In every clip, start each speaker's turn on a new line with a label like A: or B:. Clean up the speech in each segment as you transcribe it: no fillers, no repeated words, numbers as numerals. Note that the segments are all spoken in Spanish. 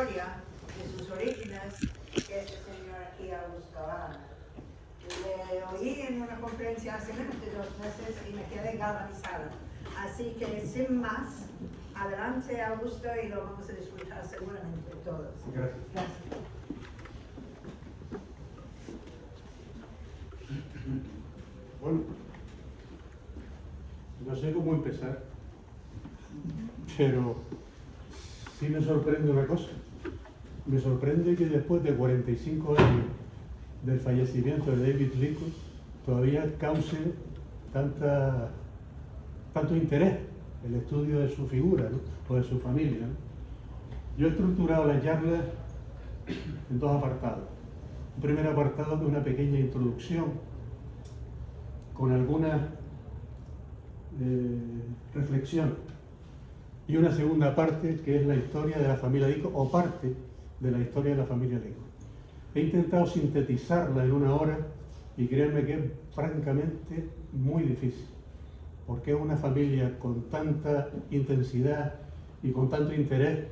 A: historia de sus orígenes, que es el señor aquí, Augusto Abad. Le oí en una conferencia hace menos de 2 meses y me quedé galvanizada. Así que, sin más, adelante, Augusto, y lo vamos a disfrutar seguramente todos.
B: Gracias.
A: Gracias.
B: Bueno, no sé cómo empezar, pero sí me sorprende una cosa. Me sorprende que después de 45 años del fallecimiento de David Lincoln todavía cause tanto interés el estudio de su figura, ¿no? O de su familia, ¿no? Yo he estructurado la charla en 2 apartados. Un primer apartado que es una pequeña introducción con alguna reflexión, y una segunda parte que es la historia de la familia Lincoln, o parte de la historia de la familia Lincoln. He intentado sintetizarla en 1 hora y créanme que es francamente muy difícil, porque es una familia con tanta intensidad y con tanto interés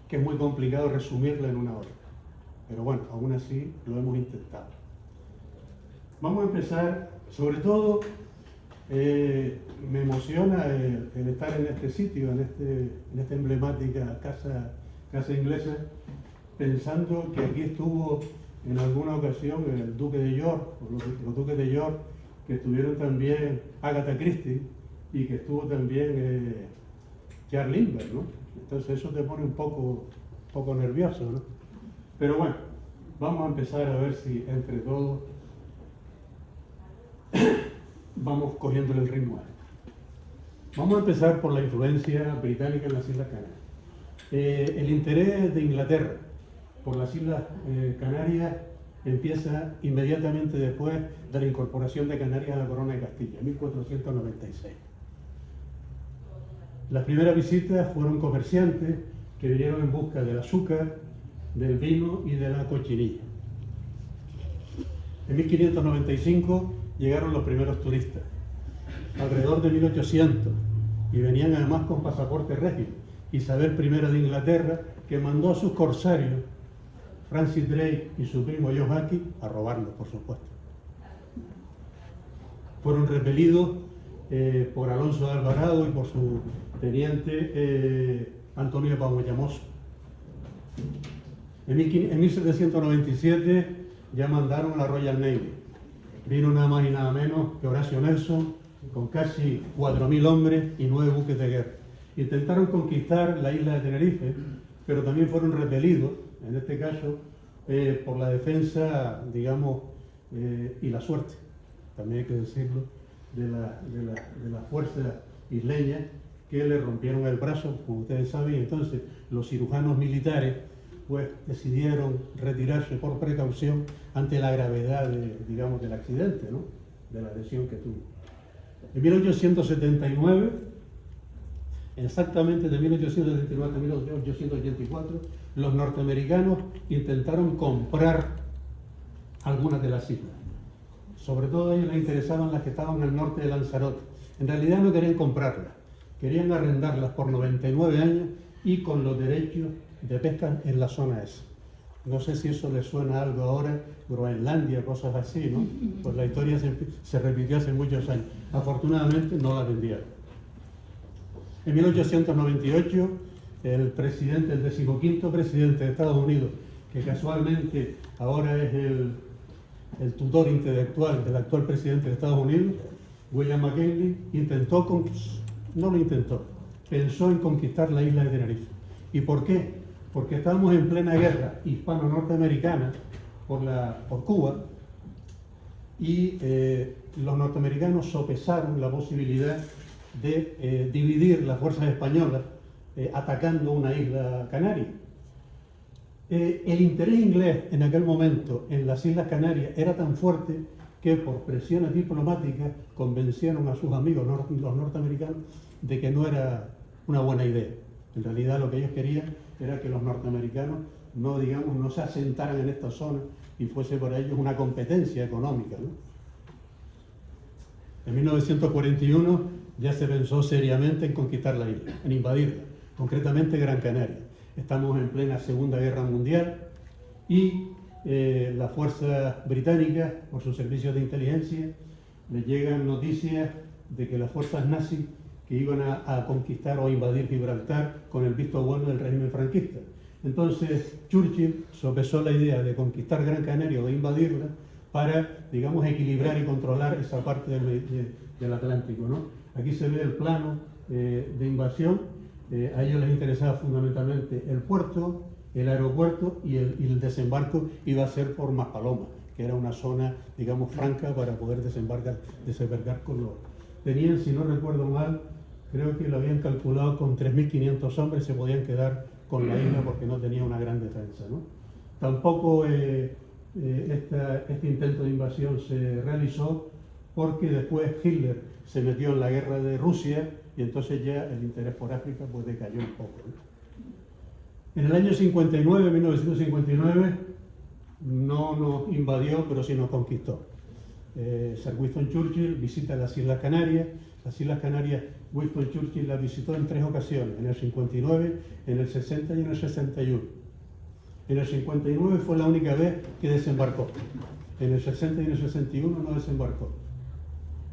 B: que es muy complicado resumirla en 1 hora. Pero bueno, aún así lo hemos intentado. Vamos a empezar, sobre todo me emociona el estar en este sitio, en esta emblemática casa inglesa, pensando que aquí estuvo en alguna ocasión el duque de York, o los duques de York, que estuvieron también Agatha Christie, y que estuvo también Charles Lindbergh, ¿no? Entonces eso te pone un poco nervioso, ¿no? Pero bueno, vamos a empezar a ver si entre todos vamos cogiéndole el ritmo a esto. Vamos a empezar por la influencia británica en las Islas Canarias. El interés de Inglaterra por las Islas Canarias empieza inmediatamente después de la incorporación de Canarias a la Corona de Castilla, en 1496. Las primeras visitas fueron comerciantes que vinieron en busca del azúcar, del vino y de la cochinilla. En 1595 llegaron los primeros turistas, alrededor de 1800, y venían además con pasaporte regio. Isabel I de Inglaterra, que mandó a sus corsarios, Francis Drake y su primo John Hawke, a robarlos, por supuesto. Fueron repelidos por Alonso de Alvarado y por su teniente Antonio de Pamoyamoso. En 1797 ya mandaron la Royal Navy. Vino nada más y nada menos que Horatio Nelson, con casi 4.000 hombres y 9 buques de guerra. Intentaron conquistar la isla de Tenerife, pero también fueron repelidos, en este caso, por la defensa, digamos, y la suerte, también hay que decirlo, de la fuerza isleña, que le rompieron el brazo, como ustedes saben. Entonces los cirujanos militares pues decidieron retirarse por precaución ante la gravedad digamos, del accidente, ¿no? De la lesión que tuvo. En 1879, exactamente de 1879 a 1884, los norteamericanos intentaron comprar algunas de las islas. Sobre todo a ellos les interesaban las que estaban al norte de Lanzarote. En realidad no querían comprarlas, querían arrendarlas por 99 años y con los derechos de pesca en la zona esa. No sé si eso les suena algo ahora, Groenlandia, cosas así, ¿no? Pues la historia se repitió hace muchos años. Afortunadamente no la vendieron. En 1898, el 15º presidente de Estados Unidos, que casualmente ahora es el tutor intelectual del actual presidente de Estados Unidos, William McKinley, pensó en conquistar la isla de Tenerife. ¿Y por qué? Porque estábamos en plena guerra hispano-norteamericana por Cuba, y los norteamericanos sopesaron la posibilidad de dividir las fuerzas españolas atacando una isla canaria. El interés inglés en aquel momento en las Islas Canarias era tan fuerte que por presiones diplomáticas convencieron a sus amigos los norteamericanos de que no era una buena idea. En realidad lo que ellos querían era que los norteamericanos no se asentaran en esta zona y fuese por ellos una competencia económica, ¿no? En 1941 ya se pensó seriamente en conquistar la isla, en invadirla, concretamente Gran Canaria. estamos en plena Segunda Guerra Mundial y las fuerzas británicas, por sus servicios de inteligencia, les llegan noticias de que las fuerzas nazis que iban a conquistar o invadir Gibraltar con el visto bueno del régimen franquista. Entonces Churchill sopesó la idea de conquistar Gran Canaria o de invadirla para, digamos, equilibrar y controlar esa parte del Atlántico, ¿no? Aquí se ve el plano de invasión. A ellos les interesaba fundamentalmente el puerto, el aeropuerto y el desembarco iba a ser por Maspalomas, que era una zona, digamos, franca para poder desembarcar con los... Tenían, si no recuerdo mal, creo que lo habían calculado con 3.500 hombres, se podían quedar con la isla porque no tenía una gran defensa, ¿no? Tampoco este intento de invasión se realizó porque después Hitler se metió en la guerra de Rusia y entonces ya el interés por África pues decayó un poco, ¿no? En el año 59, 1959, no nos invadió, pero sí nos conquistó. Sir Winston Churchill visita las Islas Canarias. Las Islas Canarias, Winston Churchill las visitó en 3 ocasiones, en el 59, en el 60 y en el 61. En el 59 fue la única vez que desembarcó. En el 60 y en el 61 no desembarcó.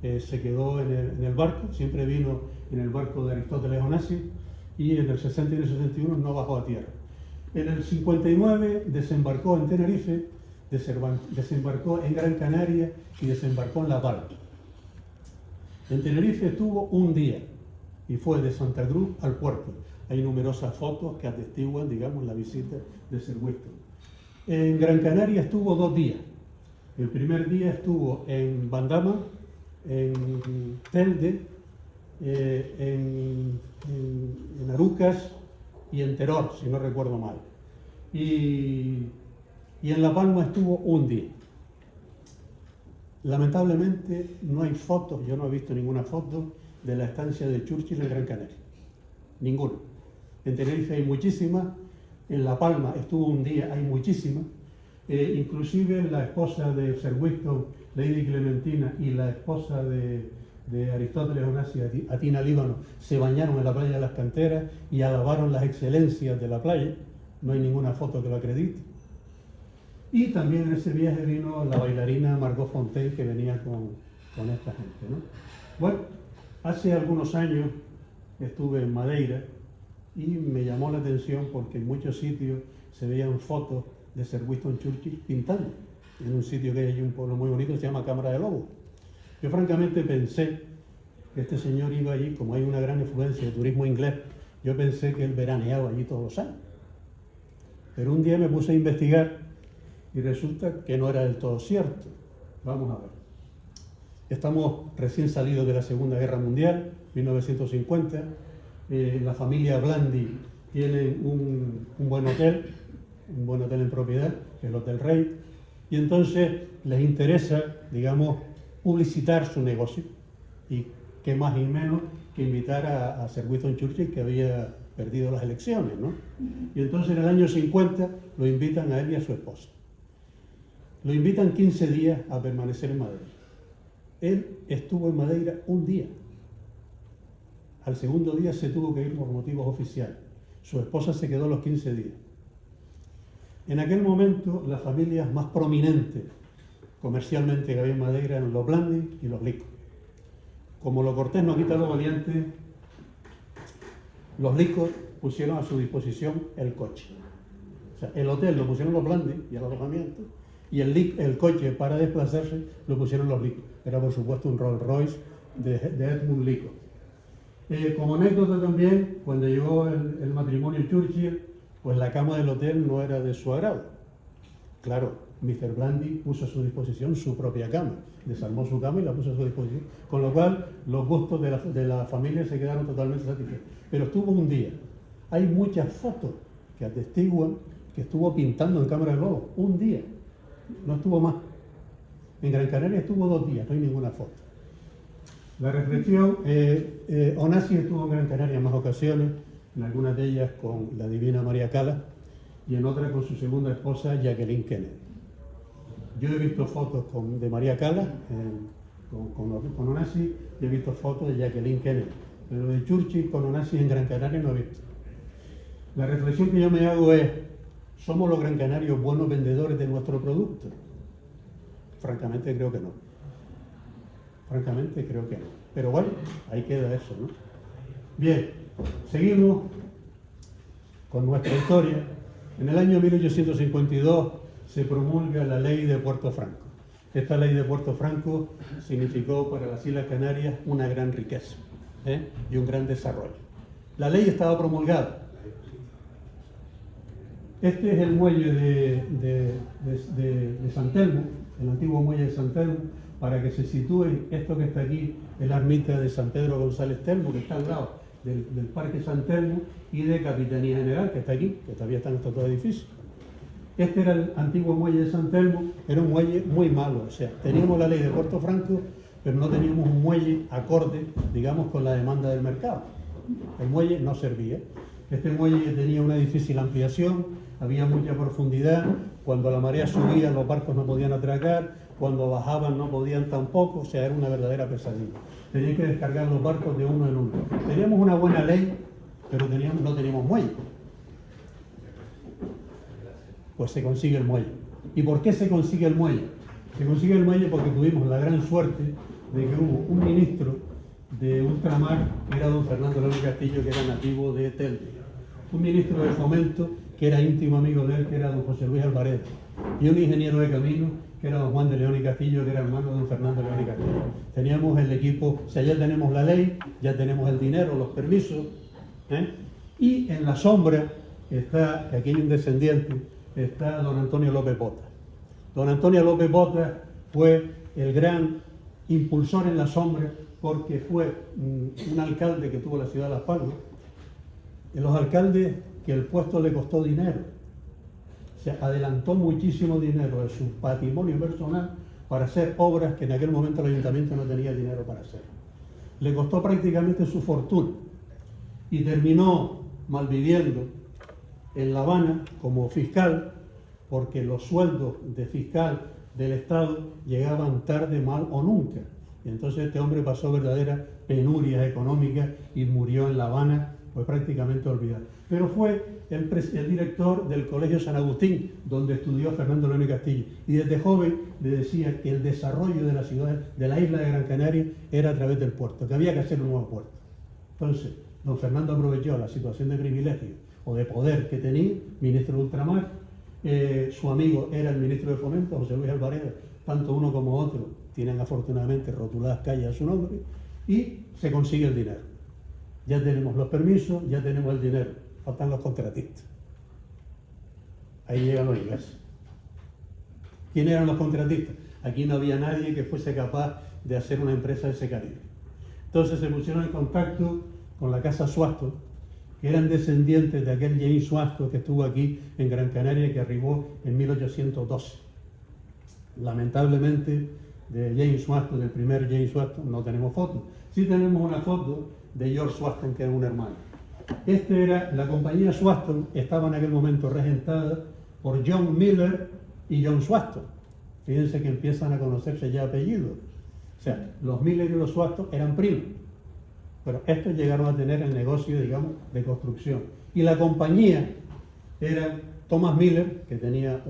B: Se quedó en el barco, siempre vino en el barco de Aristóteles Onassis, y en el 60 y en el 61 no bajó a tierra. En el 59 desembarcó en Tenerife, desembarcó en Gran Canaria y desembarcó en La Palma. En Tenerife estuvo un día y fue de Santa Cruz al puerto. Hay numerosas fotos que atestiguan, digamos, la visita de Sir Winston. En Gran Canaria estuvo 2 días. El primer día estuvo en Bandama, en Telde, en Arucas y en Teror, si no recuerdo mal. Y en La Palma estuvo un día. Lamentablemente no hay fotos, yo no he visto ninguna foto de la estancia de Churchill en Gran Canaria. Ninguna. En Tenerife hay muchísimas, en La Palma estuvo un día, hay muchísimas. Inclusive la esposa de Sir Winston, Lady Clementina, y la esposa de Aristóteles Onassis, Atina Líbano, se bañaron en la playa de las Canteras y alabaron las excelencias de la playa. No hay ninguna foto que lo acredite. Y también en ese viaje vino la bailarina Margot Fonteyn, que venía con esta gente, ¿no? Bueno, hace algunos años estuve en Madeira y me llamó la atención porque en muchos sitios se veían fotos de Sir Winston Churchill pintando. En un sitio que hay allí, un pueblo muy bonito, se llama Cámara de Lobos. Yo francamente pensé que este señor iba allí, como hay una gran influencia de turismo inglés, yo pensé que él veraneaba allí todos los años. Pero un día me puse a investigar y resulta que no era del todo cierto. Vamos a ver. Estamos recién salidos de la Segunda Guerra Mundial, 1950. La familia Blandy tiene un buen hotel en propiedad, que es el Hotel Rey, y entonces les interesa, digamos, publicitar su negocio. Y qué más y menos que invitar a Sir Winston Churchill, que había perdido las elecciones, ¿no? Y entonces en el año 50 lo invitan a él y a su esposa. Lo invitan 15 días a permanecer en Madeira. Él estuvo en Madeira un día. Al segundo día se tuvo que ir por motivos oficiales. Su esposa se quedó los 15 días. En aquel momento, las familias más prominentes comercialmente que había en Madeira eran los Blandy y los Licos. Como lo cortés no quita lo valiente, los Licos pusieron a su disposición el coche. O sea, el hotel lo pusieron los Blandy y el alojamiento, y el coche para desplazarse lo pusieron los Licos. Era por supuesto un Rolls Royce de Edmund Lico. Como anécdota también, cuando llegó el matrimonio Churchill, pues la cama del hotel no era de su agrado. Claro, Mr. Blandy puso a su disposición su propia cama, desarmó su cama y la puso a su disposición, con lo cual los gustos de la familia se quedaron totalmente satisfechos. Pero estuvo un día. Hay muchas fotos que atestiguan que estuvo pintando en Cámara de Lobos, un día. No estuvo más. En Gran Canaria estuvo 2 días, no hay ninguna foto. La reflexión, Onassis estuvo en Gran Canaria en más ocasiones, en algunas de ellas con la divina María Callas y en otras con su segunda esposa, Jacqueline Kennedy. Yo he visto fotos de María Callas con Onassis y he visto fotos de Jacqueline Kennedy, pero de Churchill con Onassis en Gran Canaria no he visto. La reflexión que yo me hago es, ¿somos los Gran Canarios buenos vendedores de nuestro producto? Francamente creo que no. Francamente creo que no. Pero bueno, ahí queda eso, ¿no? Bien, seguimos con nuestra historia. En el año 1852 se promulga la ley de Puerto Franco. Esta ley de Puerto Franco significó para las Islas Canarias una gran riqueza y un gran desarrollo. La ley estaba promulgada. Este es el muelle de San Telmo, el antiguo muelle de San Telmo, para que se sitúe esto que está aquí, es la ermita de San Pedro González Telmo, que está al lado del Parque San Telmo, y de Capitanía General, que está aquí, que todavía están estos dos edificios. Este era el antiguo muelle de San Telmo, era un muelle muy malo, o sea, teníamos la ley de Puerto Franco, pero no teníamos un muelle acorde, digamos, con la demanda del mercado. El muelle no servía. Este muelle tenía una difícil ampliación, había mucha profundidad, cuando la marea subía los barcos no podían atracar, cuando bajaban no podían tampoco, o sea, era una verdadera pesadilla. Tenían que descargar los barcos de uno en uno. Teníamos una buena ley, pero no teníamos muelle. Pues se consigue el muelle. ¿Y por qué se consigue el muelle? Se consigue el muelle porque tuvimos la gran suerte de que hubo un ministro de ultramar, que era don Fernando León Castillo, que era nativo de Telde. Un ministro de Fomento, que era íntimo amigo de él, que era don José Luis Alvarez. Y un ingeniero de camino, que era don Juan de León y Castillo, que era hermano de don Fernando León y Castillo. Teníamos el equipo, o sea, ya tenemos la ley, ya tenemos el dinero, los permisos, y en la sombra está, que aquí hay un descendiente, está don Antonio López Bota. Don Antonio López Bota fue el gran impulsor en la sombra porque fue un alcalde que tuvo la ciudad de Las Palmas, de los alcaldes que el puesto le costó dinero. Se adelantó muchísimo dinero de su patrimonio personal para hacer obras que en aquel momento el ayuntamiento no tenía dinero para hacer. Le costó prácticamente su fortuna y terminó malviviendo en La Habana como fiscal, porque los sueldos de fiscal del Estado llegaban tarde, mal o nunca. Y entonces este hombre pasó verdaderas penurias económicas y murió en La Habana, pues prácticamente olvidado. Pero fue el director del Colegio San Agustín, donde estudió Fernando León y Castillo. Y desde joven le decía que el desarrollo de la ciudad, de la isla de Gran Canaria, era a través del puerto, que había que hacer un nuevo puerto. Entonces, don Fernando aprovechó la situación de privilegio o de poder que tenía, ministro de ultramar. Su amigo era el ministro de Fomento, José Luis Alvarez, tanto uno como otro tienen afortunadamente rotuladas calles a su nombre, y se consigue el dinero. Ya tenemos los permisos, ya tenemos el dinero, faltan los contratistas. Ahí llegan los ingleses. ¿Quién eran los contratistas? Aquí no había nadie que fuese capaz de hacer una empresa de ese calibre. Entonces se pusieron en contacto con la Casa Suasto, que eran descendientes de aquel James Suasto que estuvo aquí en Gran Canaria, que arribó en 1812. Lamentablemente, de James Suasto, del primer James Suasto, no tenemos fotos. Sí tenemos una foto de George Swaston, que era un hermano. La compañía Swaston estaba en aquel momento regentada por John Miller y John Swaston. Fíjense que empiezan a conocerse ya apellidos. O sea, los Miller y los Swaston eran primos. Pero estos llegaron a tener el negocio, digamos, de construcción. Y la compañía era Thomas Miller, que tenía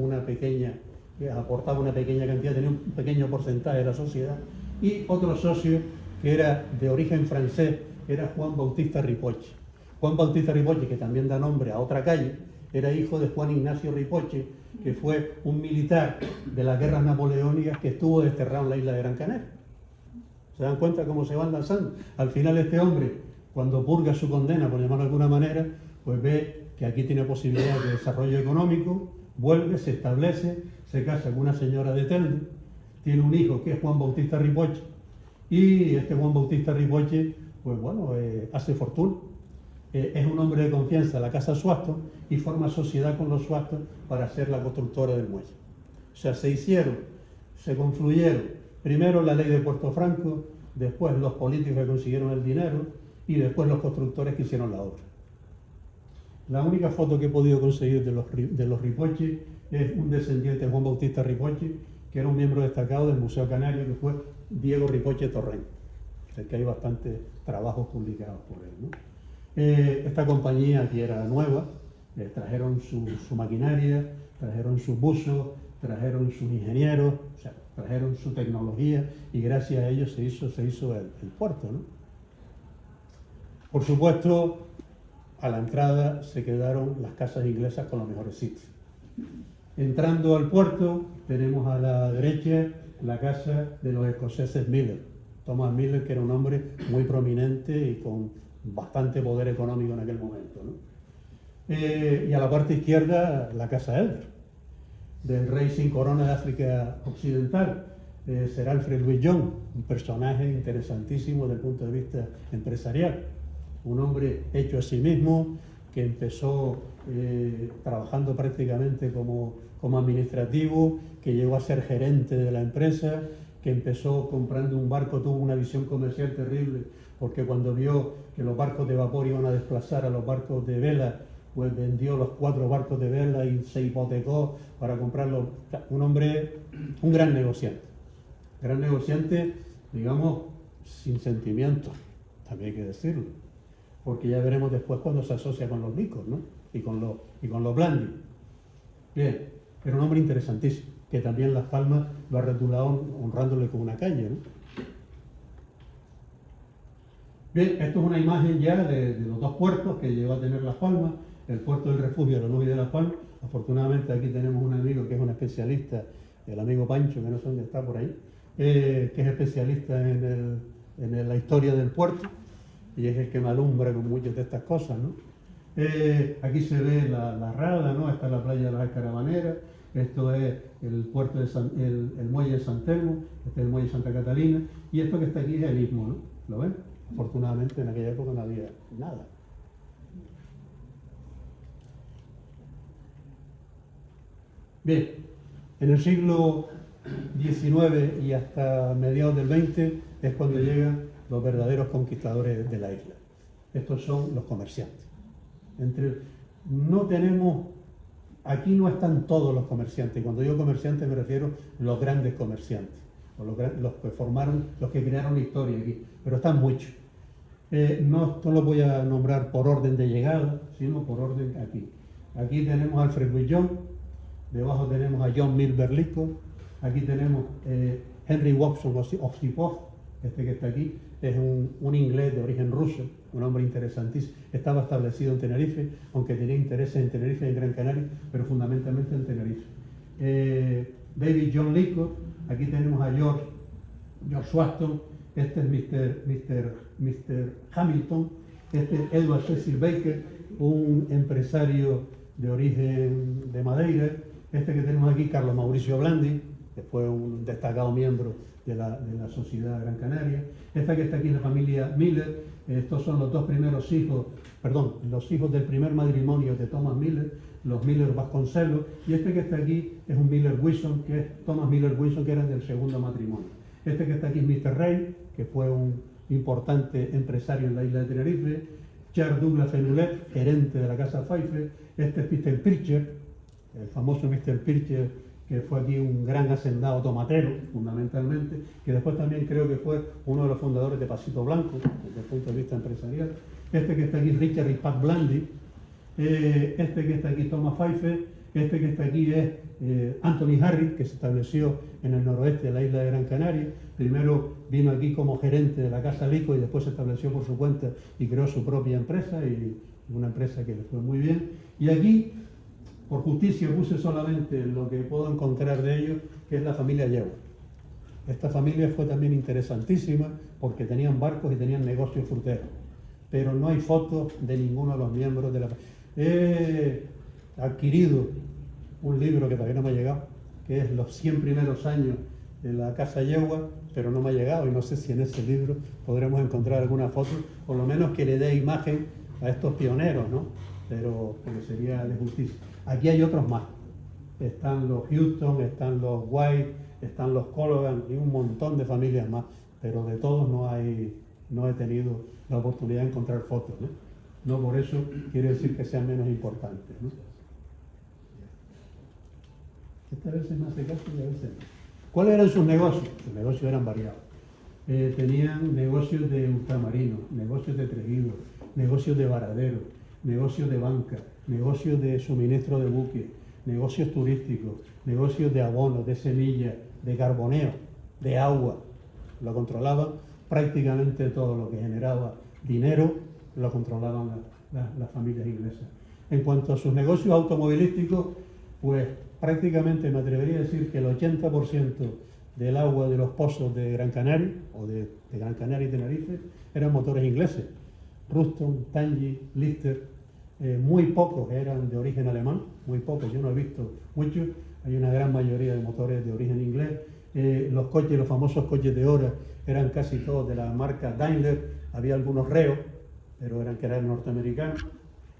B: que aportaba una pequeña cantidad, tenía un pequeño porcentaje de la sociedad, y otro socio que era de origen francés, era Juan Bautista Ripoche. Juan Bautista Ripoche, que también da nombre a otra calle, era hijo de Juan Ignacio Ripoche, que fue un militar de las guerras napoleónicas que estuvo desterrado en la isla de Gran Canaria. ¿Se dan cuenta cómo se van lanzando? Al final este hombre, cuando purga su condena, por llamarlo de alguna manera, pues ve que aquí tiene posibilidad de desarrollo económico, vuelve, se establece, se casa con una señora de Telde, tiene un hijo que es Juan Bautista Ripoche, y este Juan Bautista Ripoche, pues bueno, hace fortuna. Es un hombre de confianza de la Casa Swaston y forma sociedad con los Swaston para ser la constructora del muelle. O sea, se confluyeron, primero la ley de Puerto Franco, después los políticos que consiguieron el dinero y después los constructores que hicieron la obra. La única foto que he podido conseguir de los Ripoche es un descendiente de Juan Bautista Ripoche, que era un miembro destacado del Museo Canario, que fue Diego Ripoche Torrent. O sea, que hay bastantes trabajos publicados por él, ¿no? Esta compañía, que era nueva, trajeron su maquinaria, trajeron sus buzos, trajeron sus ingenieros, o sea, trajeron su tecnología y gracias a ellos se hizo el puerto, ¿no? Por supuesto, a la entrada se quedaron las casas inglesas con los mejores sitios. Entrando al puerto, tenemos a la derecha la casa de los escoceses Miller. Thomas Miller, que era un hombre muy prominente y con bastante poder económico en aquel momento, ¿no? Y a la parte izquierda, la casa Elder, del rey sin corona de África Occidental, Sir Alfred Louis Young, un personaje interesantísimo desde el punto de vista empresarial. Un hombre hecho a sí mismo, que empezó trabajando prácticamente como administrativo, que llegó a ser gerente de la empresa, que empezó comprando un barco, tuvo una visión comercial terrible, porque cuando vio que los barcos de vapor iban a desplazar a los barcos de vela, pues vendió los 4 barcos de vela y se hipotecó para comprarlos. O sea, un hombre, un gran negociante, digamos, sin sentimientos, también hay que decirlo, porque ya veremos después cuando se asocia con los licos, ¿no? y con los blandis. Bien, era un hombre interesantísimo, que también Las Palmas lo ha retulado honrándole con una calle, ¿no? Bien, esto es una imagen ya de los 2 puertos que llegó a tener Las Palmas, el puerto del refugio de los Nubes de Las Palmas. Afortunadamente aquí tenemos un amigo que es un especialista, el amigo Pancho, que no sé dónde está por ahí, que es especialista en la historia del puerto y es el que me alumbra con muchas de estas cosas, ¿no? Aquí se ve la Rada, ¿no? Esta es la playa de las Escarabaneras, esto es el puerto el muelle de San Telmo, este es el muelle de Santa Catalina, y esto que está aquí es el istmo, ¿no? ¿Lo ven? Afortunadamente en aquella época no había nada. Bien, en el siglo XIX y hasta mediados del XX es cuando llegan los verdaderos conquistadores de la isla. Estos son los comerciantes. No tenemos, aquí no están todos los comerciantes. Cuando digo comerciantes me refiero a los grandes comerciantes, o los que formaron, los que crearon la historia aquí, pero están muchos. No los voy a nombrar por orden de llegada, sino por orden aquí. Aquí tenemos a Alfred Louis Young, debajo tenemos a John Milner Lisco, aquí tenemos Henry Watson Osipov, este que está aquí, es un inglés de origen ruso, un hombre interesantísimo. Estaba establecido en Tenerife, aunque tenía intereses en Tenerife y en Gran Canaria, pero fundamentalmente en Tenerife. David John Lisco, aquí tenemos a George Swaston, este es Mr. Hamilton, este es Edward Cecil Baker, un empresario de origen de Madeira. Este que tenemos aquí, Carlos Mauricio Blandi, que fue un destacado miembro de la Sociedad Gran Canaria. Esta que está aquí es la familia Miller. Estos son los 2 primeros hijos, los hijos del primer matrimonio de Thomas Miller, los Miller Vasconcelos. Y este que está aquí es un Miller Wilson, que es Thomas Miller Wilson, que era del segundo matrimonio. Este que está aquí es Mr. Ray, que fue un importante empresario en la isla de Tenerife. Charles Douglas Fenoulet, gerente de la casa Pfeiffer. Este es Mr. Pircher, el famoso Mr. Pircher, que fue aquí un gran hacendado tomatero, fundamentalmente, que después también creo que fue uno de los fundadores de Pasito Blanco, desde el punto de vista empresarial. Este que está aquí, Richard y Pat Blandy. Este que está aquí, Thomas Pfeiffer. Este que está aquí es Anthony Harris, que se estableció en el noroeste de la isla de Gran Canaria. Primero vino aquí como gerente de la Casa Lico y después se estableció por su cuenta y creó su propia empresa, y una empresa que le fue muy bien. Y aquí, por justicia, puse solamente lo que puedo encontrar de ellos, que es la familia Yegua. Esta familia fue también interesantísima porque tenían barcos y tenían negocios fruteros, pero no hay fotos de ninguno de los miembros de la familia. He adquirido un libro que todavía no me ha llegado, que es Los 100 primeros años de la Casa Yegua, pero no me ha llegado y no sé si en ese libro podremos encontrar alguna foto, por lo menos que le dé imagen a estos pioneros, ¿no? Pero sería de justicia. Aquí hay otros más. Están los Houston, están los White, están los Collogan y un montón de familias más, pero de todos no he tenido la oportunidad de encontrar fotos, ¿no? No por eso quiere decir que sean menos importantes, ¿no? Esta vez se me hace caso y a veces no. ¿Cuáles eran sus negocios? Sus negocios eran variados. Tenían negocios de ultramarinos, negocios de tejidos, negocios de varaderos, negocios de banca, negocios de suministro de buques, negocios turísticos, negocios de abonos, de semillas, de carboneo, de agua. Lo controlaban prácticamente todo lo que generaba dinero, lo controlaban las familias inglesas. En cuanto a sus negocios automovilísticos, pues prácticamente me atrevería a decir que el 80% del agua de los pozos de Gran Canaria, o de Gran Canaria y Tenerife, eran motores ingleses. Ruston, Tangi, Lister, muy pocos eran de origen alemán, muy pocos, yo no he visto muchos, hay una gran mayoría de motores de origen inglés. Los coches, los famosos coches de hora, eran casi todos de la marca Daimler, había algunos Reo, pero eran norteamericanos.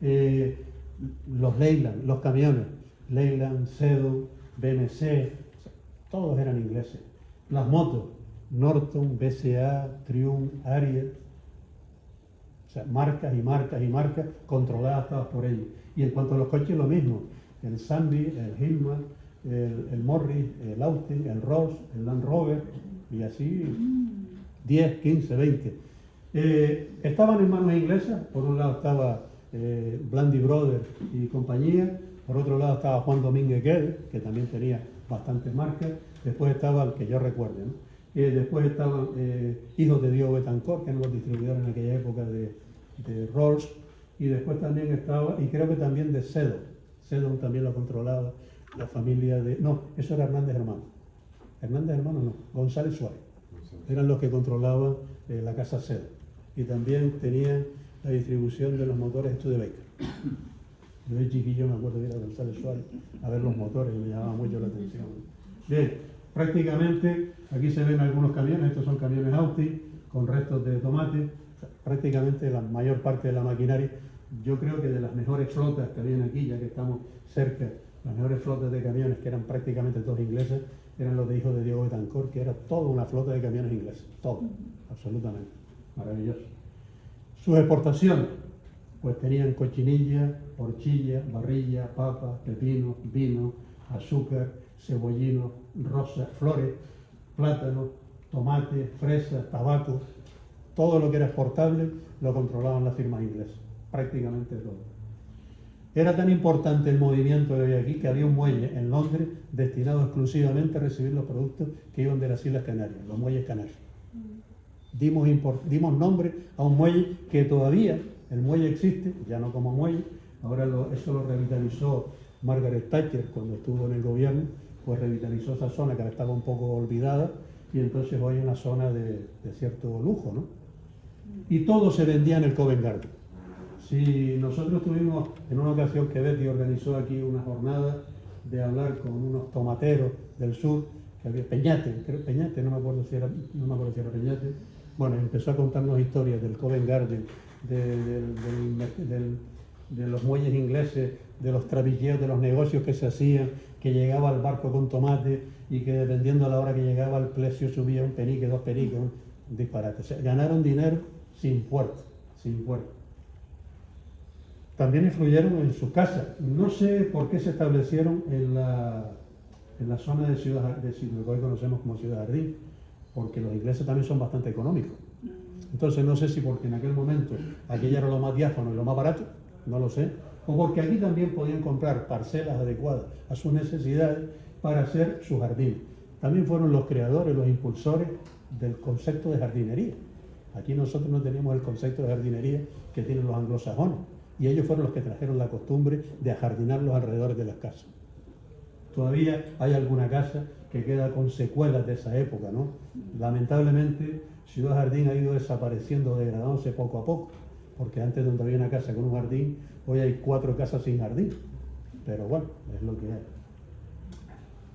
B: Los Leyland, los camiones, Leyland, Sedo, BMC, todos eran ingleses. Las motos, Norton, BCA, Triumph, Ariel, o sea, marcas y marcas y marcas controladas todas por ellos. Y en cuanto a los coches, lo mismo, el Sandvik, el Hillman, el Morris, el Austin, el Ross, el Land Rover, y así 10, 15, 20. Estaban en manos inglesas. Por un lado estaba Blandy Brothers y compañía, por otro lado estaba Juan Domínguez Guedes, que también tenía bastantes marcas, después estaba, el que yo recuerde, ¿no? Después estaban Hijos de Diego Betancourt, que eran los distribuidores en aquella época de Rolls, y después también estaba, y creo que también de Sedo. Sedo también lo controlaba la familia de... No, eso era Hernández Hermano. Hernández Hermano no, González Suárez. Eran los que controlaban la casa Sedo. Y también tenían la distribución de los motores Studebaker. Yo de chiquillo me acuerdo de ir a González Suárez a ver los motores y me llamaba mucho la atención. Bien, prácticamente aquí se ven algunos camiones, estos son camiones Audi con restos de tomate. O sea, prácticamente la mayor parte de la maquinaria, yo creo que de las mejores flotas que habían aquí, ya que estamos cerca, las mejores flotas de camiones, que eran prácticamente todos ingleses, eran los de Hijos de Diego Betancourt, que era toda una flota de camiones ingleses, todo, absolutamente, maravilloso. Sus exportaciones, pues tenían cochinilla, horchilla, barrilla, papa, pepino, vino, azúcar, cebollino, rosas, flores, plátanos, tomate, fresas, tabaco, todo lo que era exportable lo controlaban las firmas inglesas, prácticamente todo. Era tan importante el movimiento que había aquí que había un muelle en Londres destinado exclusivamente a recibir los productos que iban de las Islas Canarias, los muelles canarios. Dimos nombre a un muelle que todavía, el muelle existe, ya no como muelle, ahora eso lo revitalizó Margaret Thatcher cuando estuvo en el gobierno, pues revitalizó esa zona que estaba un poco olvidada y entonces hoy es una zona de cierto lujo, ¿no? Y todo se vendía en el Covent Garden. Si nosotros tuvimos en una ocasión que Betty organizó aquí una jornada de hablar con unos tomateros del sur, que había Peñate, no me acuerdo si era Peñate. Bueno, empezó a contarnos historias del Covent Garden, de los muelles ingleses, de los trabilleos, de los negocios que se hacían, que llegaba el barco con tomate y que dependiendo a la hora que llegaba el precio subía un penique, 2 peniques, un disparate. O sea, ganaron dinero sin puerto, sin puerto. También influyeron en sus casas. No sé por qué se establecieron en la zona de lo que hoy conocemos como Ciudad Jardín, porque los ingleses también son bastante económicos. Entonces no sé si porque en aquel momento aquello era lo más diáfano y lo más barato, no lo sé, o porque aquí también podían comprar parcelas adecuadas a sus necesidades para hacer su jardín. También fueron los creadores, los impulsores del concepto de jardinería. Aquí nosotros no teníamos el concepto de jardinería que tienen los anglosajones, y ellos fueron los que trajeron la costumbre de ajardinar los alrededores de las casas. Todavía hay alguna casa que queda con secuelas de esa época, ¿no? Lamentablemente, Ciudad Jardín ha ido desapareciendo, degradándose poco a poco, porque antes donde había una casa con un jardín, hoy hay 4 casas sin jardín. Pero bueno, es lo que hay.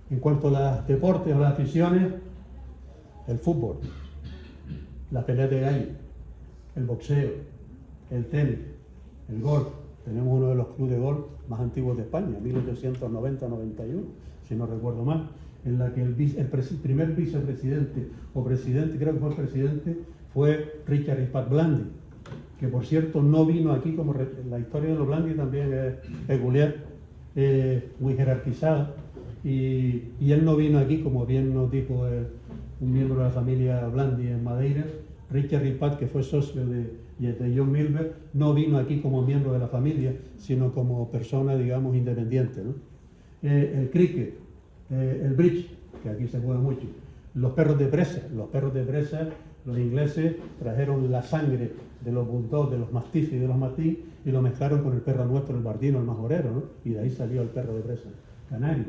B: En cuanto a los deportes o las aficiones, el fútbol, las peleas de gallo, el boxeo, el tenis, el golf. Tenemos uno de los clubes de golf más antiguos de España, 1890-91, si no recuerdo mal, en la que el primer vicepresidente o presidente, creo que fue el presidente, fue Richard Isaac Blandy, que por cierto no vino aquí, como la historia de los Blandy también es peculiar, muy jerarquizada, y él no vino aquí, como bien nos dijo un miembro de la familia Blandy en Madeira, Richard Ripat, que fue socio de John Milberg, no vino aquí como miembro de la familia, sino como persona, digamos, independiente, ¿no? El cricket, el bridge, que aquí se juega mucho, los perros de presa. Los ingleses trajeron la sangre de los bulldogs, de los mastifs y de los mastín y lo mezclaron con el perro nuestro, el bardino, el majorero, ¿no? Y de ahí salió el perro de presa canario.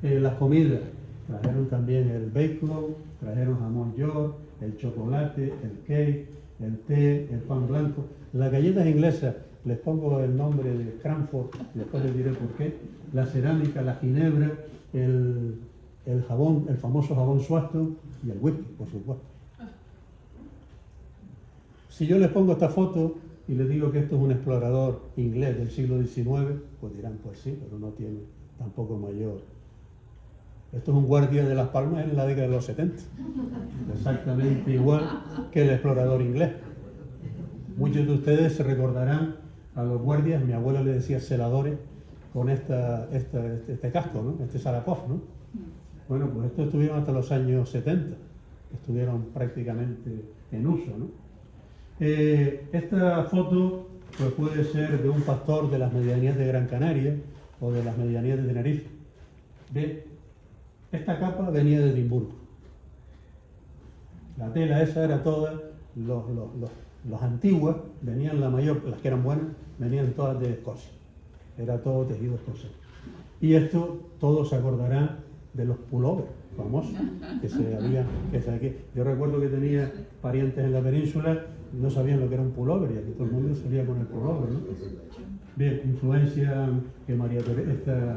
B: Las comidas, trajeron también el bacon, trajeron jamón york, el chocolate, el cake, el té, el pan blanco. Las galletas inglesas, les pongo el nombre de Cranford, después les diré por qué. La cerámica, la ginebra, el jabón, el famoso jabón Swanston y el whisky, por supuesto. Si yo les pongo esta foto y les digo que esto es un explorador inglés del siglo XIX, pues dirán, pues sí, pero no tiene tampoco mayor. Esto es un guardia de Las Palmas en la década de los 70, exactamente igual que el explorador inglés. Muchos de ustedes se recordarán a los guardias, mi abuela le decía celadores, con este casco, ¿no? Este Sarakov, ¿no? Bueno, pues estos estuvieron hasta los años 70, estuvieron prácticamente en uso, ¿no? Esta foto pues puede ser de un pastor de las medianías de Gran Canaria o de las medianías de Tenerife. ¿Ve? Esta capa venía de Edimburgo. La tela esa era toda, los antiguas, venían la mayor, las que eran buenas, venían todas de Escocia. Era todo tejido escocés. Y esto, todos se acordarán de los pullovers famosos que se habían. Yo recuerdo que tenía parientes en la península y no sabían lo que era un pullover, y aquí todo el mundo salía con el pullover, ¿no? Bien, influencia que María Teresa,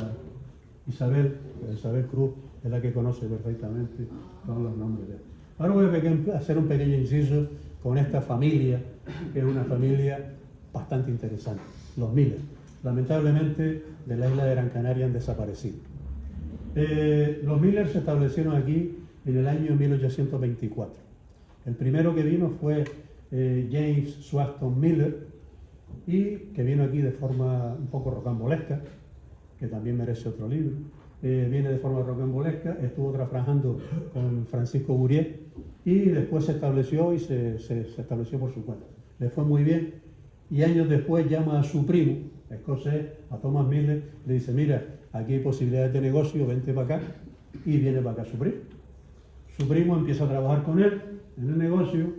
B: Isabel Cruz es la que conoce perfectamente todos los nombres de él. Ahora voy a hacer un pequeño inciso con esta familia, que es una familia bastante interesante, los Miller. Lamentablemente de la isla de Gran Canaria han desaparecido. Los Miller se establecieron aquí en el año 1824. El primero que vino fue James Swanston Miller, y que vino aquí de forma un poco rocambolesca, que también merece otro libro. Viene de forma rocambolesca, estuvo trabajando con Francisco Buriet y después se estableció y se estableció por su cuenta. Le fue muy bien y años después llama a su primo, escocés, a Thomas Miller, le dice, mira, aquí hay posibilidades de negocio, vente para acá, y viene para acá su primo. Su primo empieza a trabajar con él en el negocio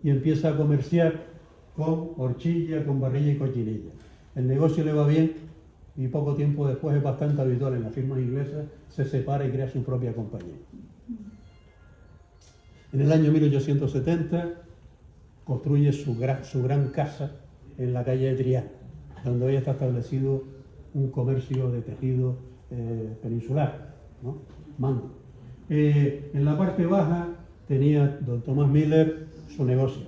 B: y empieza a comerciar con horchilla, con barrilla y cochinilla. El negocio le va bien y poco tiempo después, es bastante habitual en las firmas inglesas, se separa y crea su propia compañía. En el año 1870 construye su gran casa en la calle de Triana, donde hoy está establecido un comercio de tejido peninsular, ¿no? Mando. En la parte baja tenía don Thomas Miller su negocio,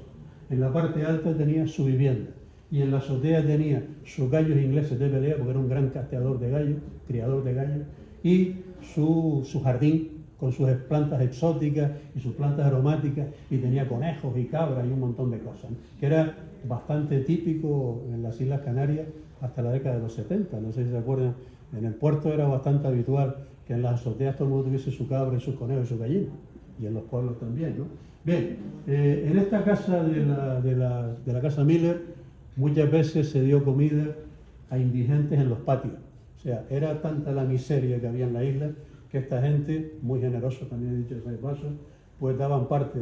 B: en la parte alta tenía su vivienda y en la azotea tenía sus gallos ingleses de pelea, porque era un gran casteador de gallos, criador de gallos, y su jardín con sus plantas exóticas y sus plantas aromáticas, y tenía conejos y cabras y un montón de cosas, ¿no? Que era bastante típico en las Islas Canarias hasta la década de los 70, no sé si se acuerdan, en el puerto era bastante habitual que en las azoteas todo el mundo tuviese su cabra y sus conejos y sus gallinas, y en los pueblos también, ¿no? Bien, en esta casa de la casa Miller muchas veces se dio comida a indigentes en los patios, o sea, era tanta la miseria que había en la isla que esta gente, muy generosa también he dicho de paso, pues daban parte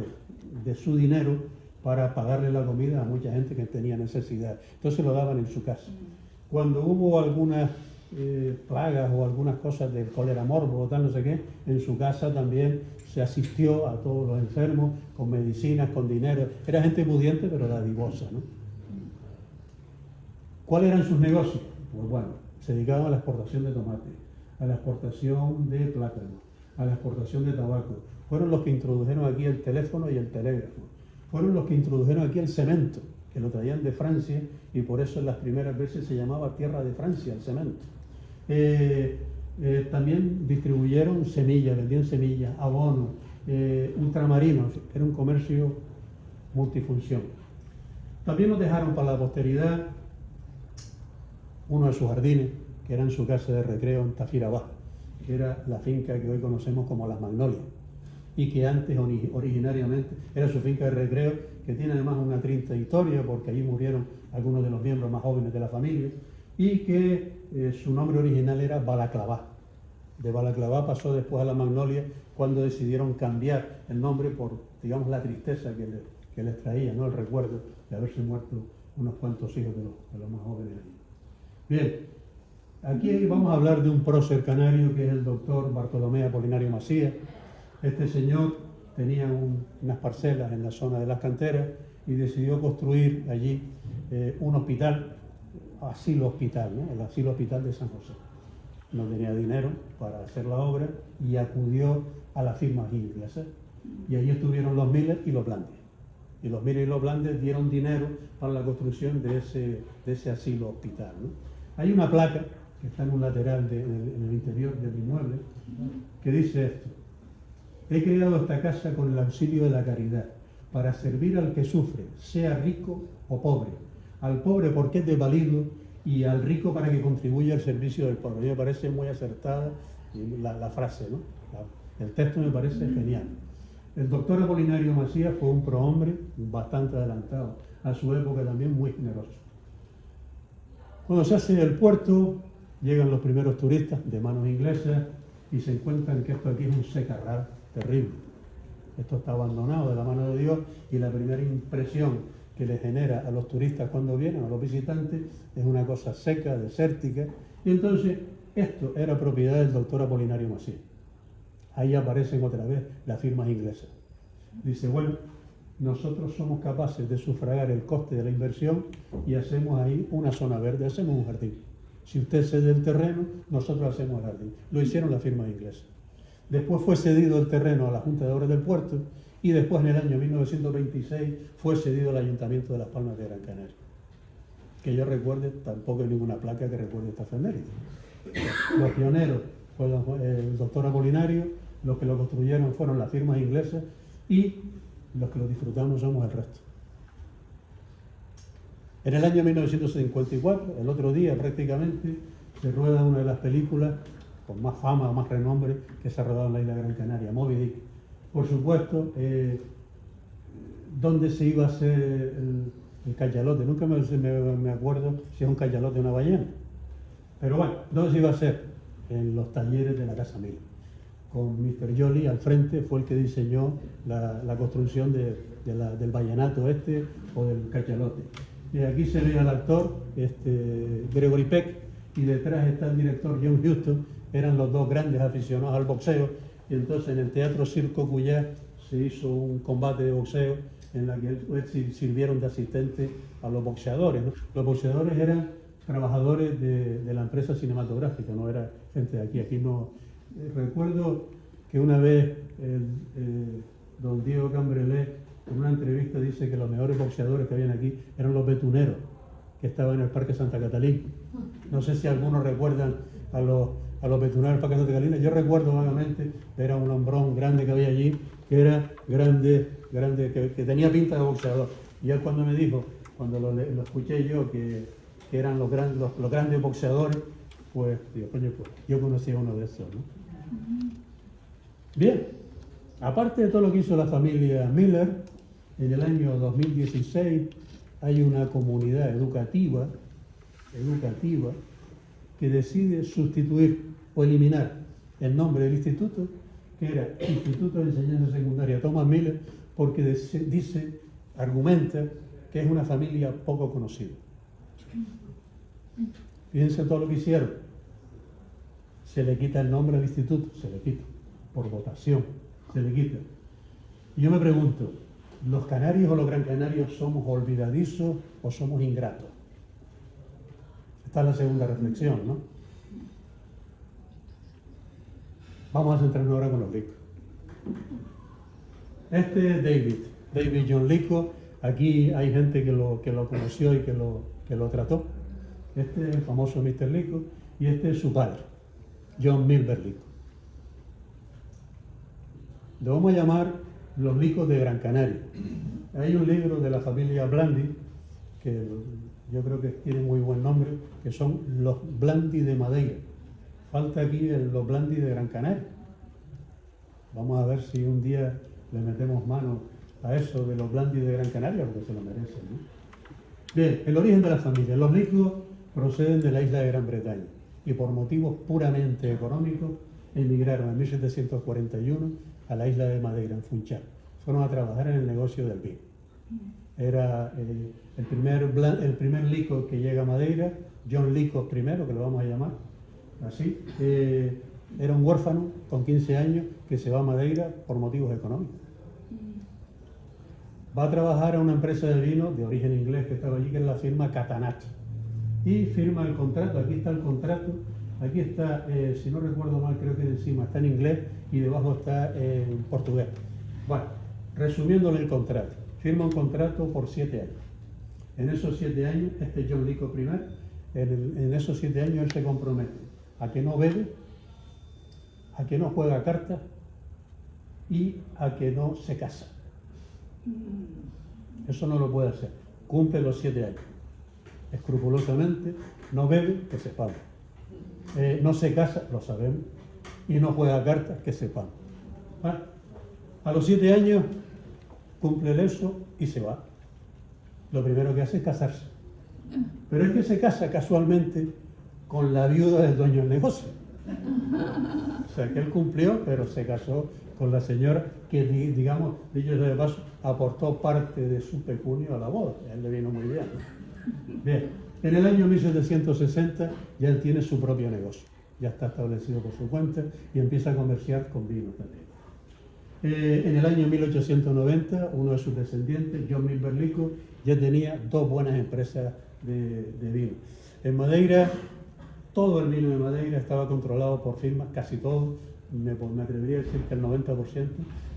B: de su dinero para pagarle la comida a mucha gente que tenía necesidad. Entonces lo daban en su casa. Cuando hubo algunas plagas o algunas cosas del cólera morbo o tal, no sé qué, en su casa también se asistió a todos los enfermos con medicinas, con dinero. Era gente pudiente pero dadivosa, ¿no? ¿Cuáles eran sus negocios? Pues bueno, se dedicaban a la exportación de tomate, a la exportación de plátano, a la exportación de tabaco. Fueron los que introdujeron aquí el teléfono y el telégrafo. Fueron los que introdujeron aquí el cemento, que lo traían de Francia, y por eso en las primeras veces se llamaba Tierra de Francia el cemento. También distribuyeron semillas, vendían semillas, abonos, ultramarinos. Era un comercio multifunción. También nos dejaron para la posteridad uno de sus jardines, que era en su casa de recreo en Tafira Baja, que era la finca que hoy conocemos como Las Magnolias. y que antes originariamente era su finca de recreo, que tiene además una triste historia porque allí murieron algunos de los miembros más jóvenes de la familia, y que su nombre original era Balaclavá. De Balaclavá pasó después a la Magnolia cuando decidieron cambiar el nombre por, digamos, la tristeza que les traía, ¿no? El recuerdo de haberse muerto unos cuantos hijos de los más jóvenes. Bien, aquí vamos a hablar de un prócer canario que es el doctor Bartolomé Apolinario Macías. Este señor tenía unas parcelas en la zona de las canteras y decidió construir allí un hospital, asilo hospital, ¿no? El asilo hospital de San José. No tenía dinero para hacer la obra y acudió a las firmas inglesas. Y allí estuvieron los Miller y los Blandes. Y los Miller y los Blandes dieron dinero para la construcción de ese asilo hospital, ¿no? Hay una placa que está en un lateral en el interior del inmueble que dice esto: he creado esta casa con el auxilio de la caridad para servir al que sufre, sea rico o pobre, al pobre porque es desvalido y al rico para que contribuya al servicio del pobre. A mí me parece muy acertada la frase, ¿no? El texto me parece genial. El doctor Apolinario Macías fue un prohombre bastante adelantado a su época, también muy generoso. Cuando se hace el puerto, llegan los primeros turistas de manos inglesas y se encuentran que esto aquí es un secarral terrible. Esto está abandonado de la mano de Dios y la primera impresión que le genera a los turistas cuando vienen, a los visitantes, es una cosa seca, desértica. Y entonces esto era propiedad del doctor Apolinario Macías. Ahí aparecen otra vez las firmas inglesas. Dice, bueno, nosotros somos capaces de sufragar el coste de la inversión y hacemos ahí una zona verde, hacemos un jardín. Si usted cede el terreno, nosotros hacemos el jardín. Lo hicieron las firmas inglesas. Después fue cedido el terreno a la Junta de Obras del Puerto y después en el año 1926 fue cedido al Ayuntamiento de Las Palmas de Gran Canaria. Que yo recuerde, tampoco hay ninguna placa que recuerde esta efeméride. Los pioneros fueron el doctor Apolinario, los que lo construyeron fueron las firmas inglesas y los que lo disfrutamos somos el resto. En el año 1954, el otro día prácticamente, se rueda una de las películas con más fama, más renombre que se ha rodado en la isla de Gran Canaria, Moby Dick. Por supuesto, ¿dónde se iba a hacer el cachalote? Nunca me acuerdo si es un cachalote o una ballena. Pero bueno, ¿dónde se iba a hacer? En los talleres de la Casa Miller. Con Mr. Joly al frente fue el que diseñó la construcción del vallenato este o del cachalote. Y aquí se ve al actor Gregory Peck y detrás está el director John Huston. Eran los dos grandes aficionados al boxeo y entonces en el Teatro Circo Cuyá se hizo un combate de boxeo en la que sirvieron de asistente a los boxeadores, ¿no? Los boxeadores eran trabajadores de la empresa cinematográfica, no era gente de aquí. Aquí no. Recuerdo que una vez don Diego Cambrelé en una entrevista dice que los mejores boxeadores que habían aquí eran los betuneros que estaban en el Parque Santa Catalina. No sé si algunos recuerdan a los betuneros del Parque Santa Catalina. Yo recuerdo vagamente, era un hombrón grande que había allí, que era grande, que tenía pinta de boxeador. Y él cuando me dijo, cuando lo escuché yo, que eran los grandes boxeadores, pues, digo, coño, pues yo conocí a uno de esos, ¿no? Bien, aparte de todo lo que hizo la familia Miller, en el año 2016 hay una comunidad educativa que decide sustituir o eliminar el nombre del instituto, que era Instituto de Enseñanza Secundaria Thomas Miller, porque argumenta que es una familia poco conocida. Fíjense todo lo que hicieron. Se le quita el nombre al instituto, se le quita, por votación, se le quita. Y yo me pregunto, ¿los canarios o los gran canarios somos olvidadizos o somos ingratos? Esta es la segunda reflexión, ¿no? Vamos a centrarnos ahora con los Lico. Este es David John Lico. Aquí hay gente que lo conoció y que lo trató. Este es el famoso Mr. Lico y este es su padre, John Milber Lico. Lo vamos a llamar los Licos de Gran Canaria. Hay un libro de la familia Blandy, que yo creo que tiene muy buen nombre, que son los Blandy de Madeira. Falta aquí los Blandy de Gran Canaria. Vamos a ver si un día le metemos mano a eso de los blandis de Gran Canaria, porque se lo merecen, ¿no? Bien, el origen de la familia. Los Licos proceden de la isla de Gran Bretaña y por motivos puramente económicos emigraron en 1741 a la isla de Madeira, en Funchal. Fueron a trabajar en el negocio del vino. Era el primer Lico que llega a Madeira, John Lico I, que lo vamos a llamar así, era un huérfano con 15 años que se va a Madeira por motivos económicos. Va a trabajar a una empresa de vino de origen inglés que estaba allí, que es la firma Catanach, y firma el contrato. Aquí está el contrato, aquí está, si no recuerdo mal, creo que encima está en inglés y debajo está en portugués. Bueno, resumiéndole el contrato, firma un contrato por 7 años. En esos 7 años, este John Lico I, en esos 7 años él se compromete a que no bebe, a que no juega cartas y a que no se casa. Eso no lo puede hacer. Cumple los 7 años. Escrupulosamente, no bebe, que sepamos. No se casa, lo sabemos. Y no juega cartas, que sepamos. ¿Ah? A los 7 años cumple eso y se va. Lo primero que hace es casarse. Pero es que se casa casualmente con la viuda del dueño del negocio. O sea que él cumplió, pero se casó con la señora que, digamos, dicho sea de paso, aportó parte de su pecunio a la boda. A él le vino muy bien, ¿no? Bien, en el año 1760 ya él tiene su propio negocio. Ya está establecido por su cuenta y empieza a comerciar con vino también. En el año 1890, uno de sus descendientes, John Milber Lico, ya tenía 2 buenas empresas de vino. En Madeira, todo el vino de Madeira estaba controlado por firmas, casi todo, me atrevería a decir que el 90%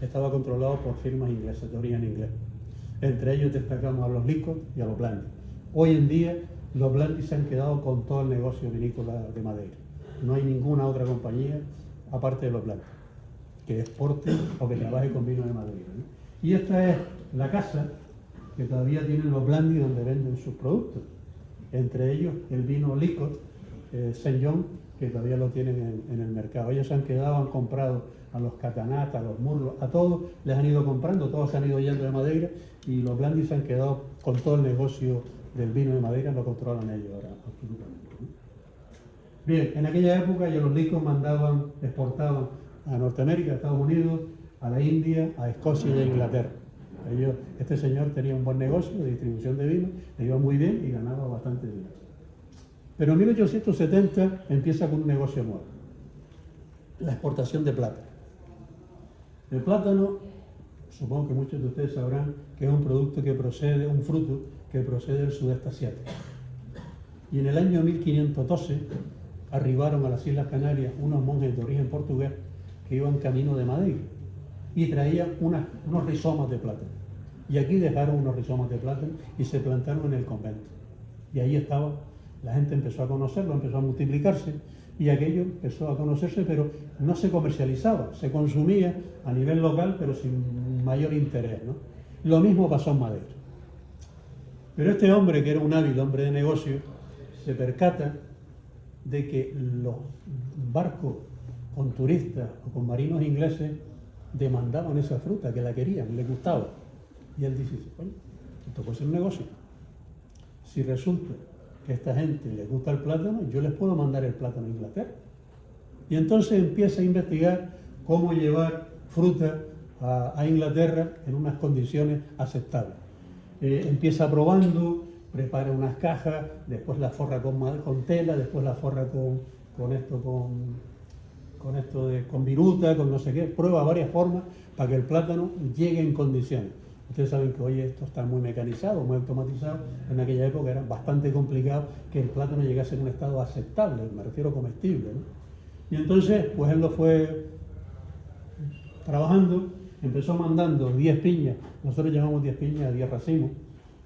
B: estaba controlado por firmas inglesas, de origen inglés. Entre ellos destacamos a los Licos y a los Blandis. Hoy en día, los Blandis se han quedado con todo el negocio vinícola de Madeira. No hay ninguna otra compañía, aparte de los Blandis, que exporte o que trabaje con vino de Madeira, ¿no? Y esta es la casa que todavía tienen los Blandis donde venden sus productos. Entre ellos el vino Licor, Saint John, que todavía lo tienen en el mercado. Ellos se han quedado, han comprado a los Catanat, a los Murlos, a todos, les han ido comprando, todos se han ido yendo de Madeira y los Blandis se han quedado con todo el negocio del vino de Madeira, lo controlan ellos ahora, absolutamente, ¿no? Bien, en aquella época ya los Licos exportaban a Norteamérica, a Estados Unidos, a la India, a Escocia y a Inglaterra. Este señor tenía un buen negocio de distribución de vino, le iba muy bien y ganaba bastante dinero. Pero en 1870 empieza con un negocio nuevo, la exportación de plátano. El plátano, supongo que muchos de ustedes sabrán que es un fruto que procede del sudeste asiático. Y en el año 1512 arribaron a las Islas Canarias unos monjes de origen portugués que iban camino de Madeira y traían unos rizomas de plátano. Y aquí dejaron unos rizomas de plátano y se plantaron en el convento. Y ahí estaba, la gente empezó a conocerlo, empezó a multiplicarse y aquello empezó a conocerse, pero no se comercializaba, se consumía a nivel local, pero sin mayor interés, ¿no? Lo mismo pasó en Madeira. Pero este hombre, que era un hábil hombre de negocio, se percata de que los barcos con turistas o con marinos ingleses demandaban esa fruta, que la querían, les gustaba. Y él dice, oye, esto puede ser un negocio. Si resulta que a esta gente les gusta el plátano, yo les puedo mandar el plátano a Inglaterra. Y entonces empieza a investigar cómo llevar fruta a Inglaterra en unas condiciones aceptables. Empieza probando, prepara unas cajas, después la forra con tela, después la forra con viruta, con no sé qué, prueba varias formas para que el plátano llegue en condiciones. Ustedes saben que hoy esto está muy mecanizado, muy automatizado. En aquella época era bastante complicado que el plátano llegase en un estado aceptable, me refiero comestible, ¿no? Y entonces, pues él lo fue trabajando, empezó mandando 10 piñas, nosotros llamamos 10 piñas a 10 racimos,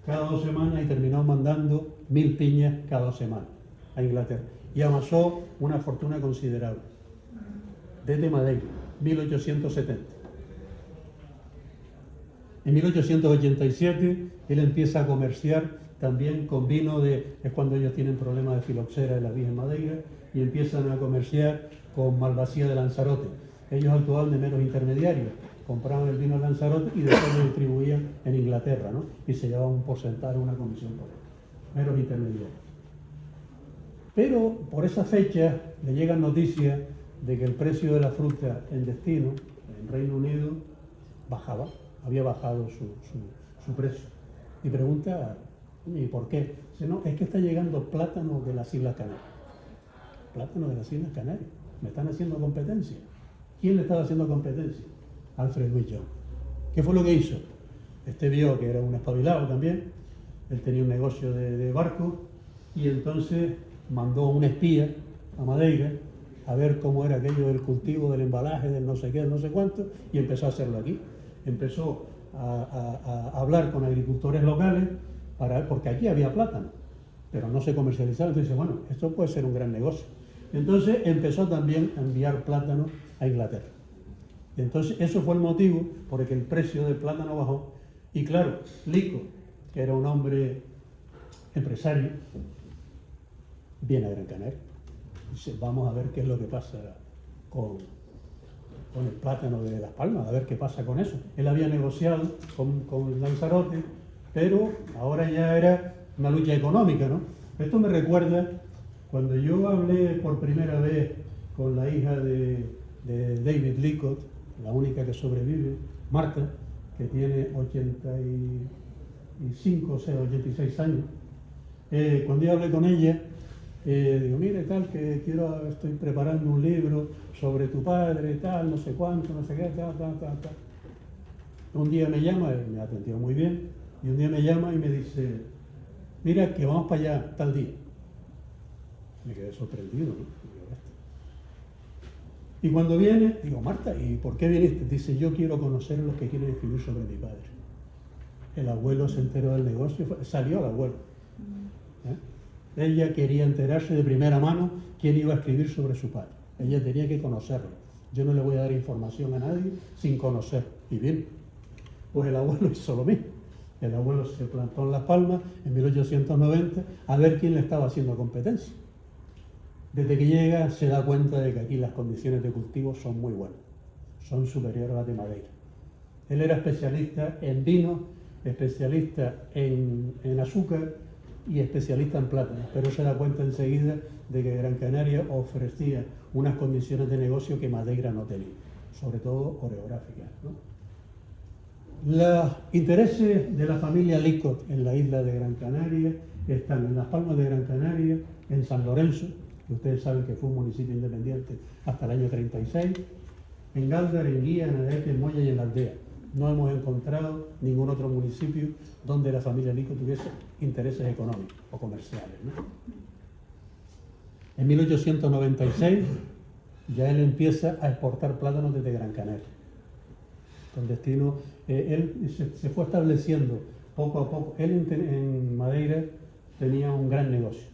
B: cada 2 semanas y terminó mandando 1000 piñas cada 2 semanas a Inglaterra. Y amasó una fortuna considerable. Desde Madeira, 1870. En 1887 él empieza a comerciar también con vino es cuando ellos tienen problemas de filoxera de la Virgen Madeira, y empiezan a comerciar con Malvasía de Lanzarote. Ellos actuaban de meros intermediarios, compraban el vino en Lanzarote y después lo distribuían en Inglaterra, ¿no? Y se llevaban un porcentaje, una comisión por ello. Meros intermediarios. Pero por esa fecha le llegan noticias de que el precio de la fruta en destino, en Reino Unido, bajaba, había bajado su precio. Y pregunta, ¿y por qué? Dice, no, es que está llegando plátano de las Islas Canarias. Plátano de las Islas Canarias. Me están haciendo competencia. ¿Quién le estaba haciendo competencia? Alfred Louis Jones. ¿Qué fue lo que hizo? Este vio que era un espabilado también. Él tenía un negocio de barco y entonces mandó un espía a Madeira a ver cómo era aquello del cultivo, del embalaje, del no sé qué, del no sé cuánto, y empezó a hacerlo aquí. Empezó a hablar con agricultores locales, porque aquí había plátano, pero no se comercializaba. Entonces, bueno, esto puede ser un gran negocio. Entonces empezó también a enviar plátano a Inglaterra. Y entonces eso fue el motivo por el que el precio del plátano bajó. Y claro, Lico, que era un hombre empresario, viene a Gran Canaria. Dice, vamos a ver qué es lo que pasa con el plátano de Las Palmas, a ver qué pasa con eso. Él había negociado con Lanzarote, pero ahora ya era una lucha económica, ¿no? Esto me recuerda cuando yo hablé por primera vez con la hija de David Lico, la única que sobrevive, Marta, que tiene 85, o sea, 86 años. Cuando yo hablé con ella, digo, mire, tal, que estoy preparando un libro sobre tu padre, tal, no sé cuánto, no sé qué, tal. Un día me llama, me atendió muy bien, y un día me llama y me dice, mira, que vamos para allá, tal día. Me quedé sorprendido, ¿no? Y cuando viene, digo, Marta, ¿y por qué viniste? Dice, yo quiero conocer los que quieren escribir sobre mi padre. El abuelo se enteró del negocio, salió el abuelo. Ella quería enterarse de primera mano quién iba a escribir sobre su padre. Ella tenía que conocerlo. Yo no le voy a dar información a nadie sin conocer. Y bien, pues el abuelo hizo lo mismo. El abuelo se plantó en Las Palmas en 1890 a ver quién le estaba haciendo competencia. Desde que llega se da cuenta de que aquí las condiciones de cultivo son muy buenas, son superiores a las de Madeira. Él era especialista en vino, especialista en azúcar y especialista en plátanos, pero se da cuenta enseguida de que Gran Canaria ofrecía unas condiciones de negocio que Madeira no tenía, sobre todo orográficas, ¿no? Los intereses de la familia Licot en la isla de Gran Canaria están en Las Palmas de Gran Canaria, en San Lorenzo, que ustedes saben que fue un municipio independiente hasta el año 36, en Gáldar, en Guía, en Adeje, en Moya y en la Aldea. No hemos encontrado ningún otro municipio donde la familia Lico tuviese intereses económicos o comerciales, ¿no? En 1896 ya él empieza a exportar plátanos desde Gran Canaria. Con destino, él se fue estableciendo poco a poco. Él en Madeira tenía un gran negocio,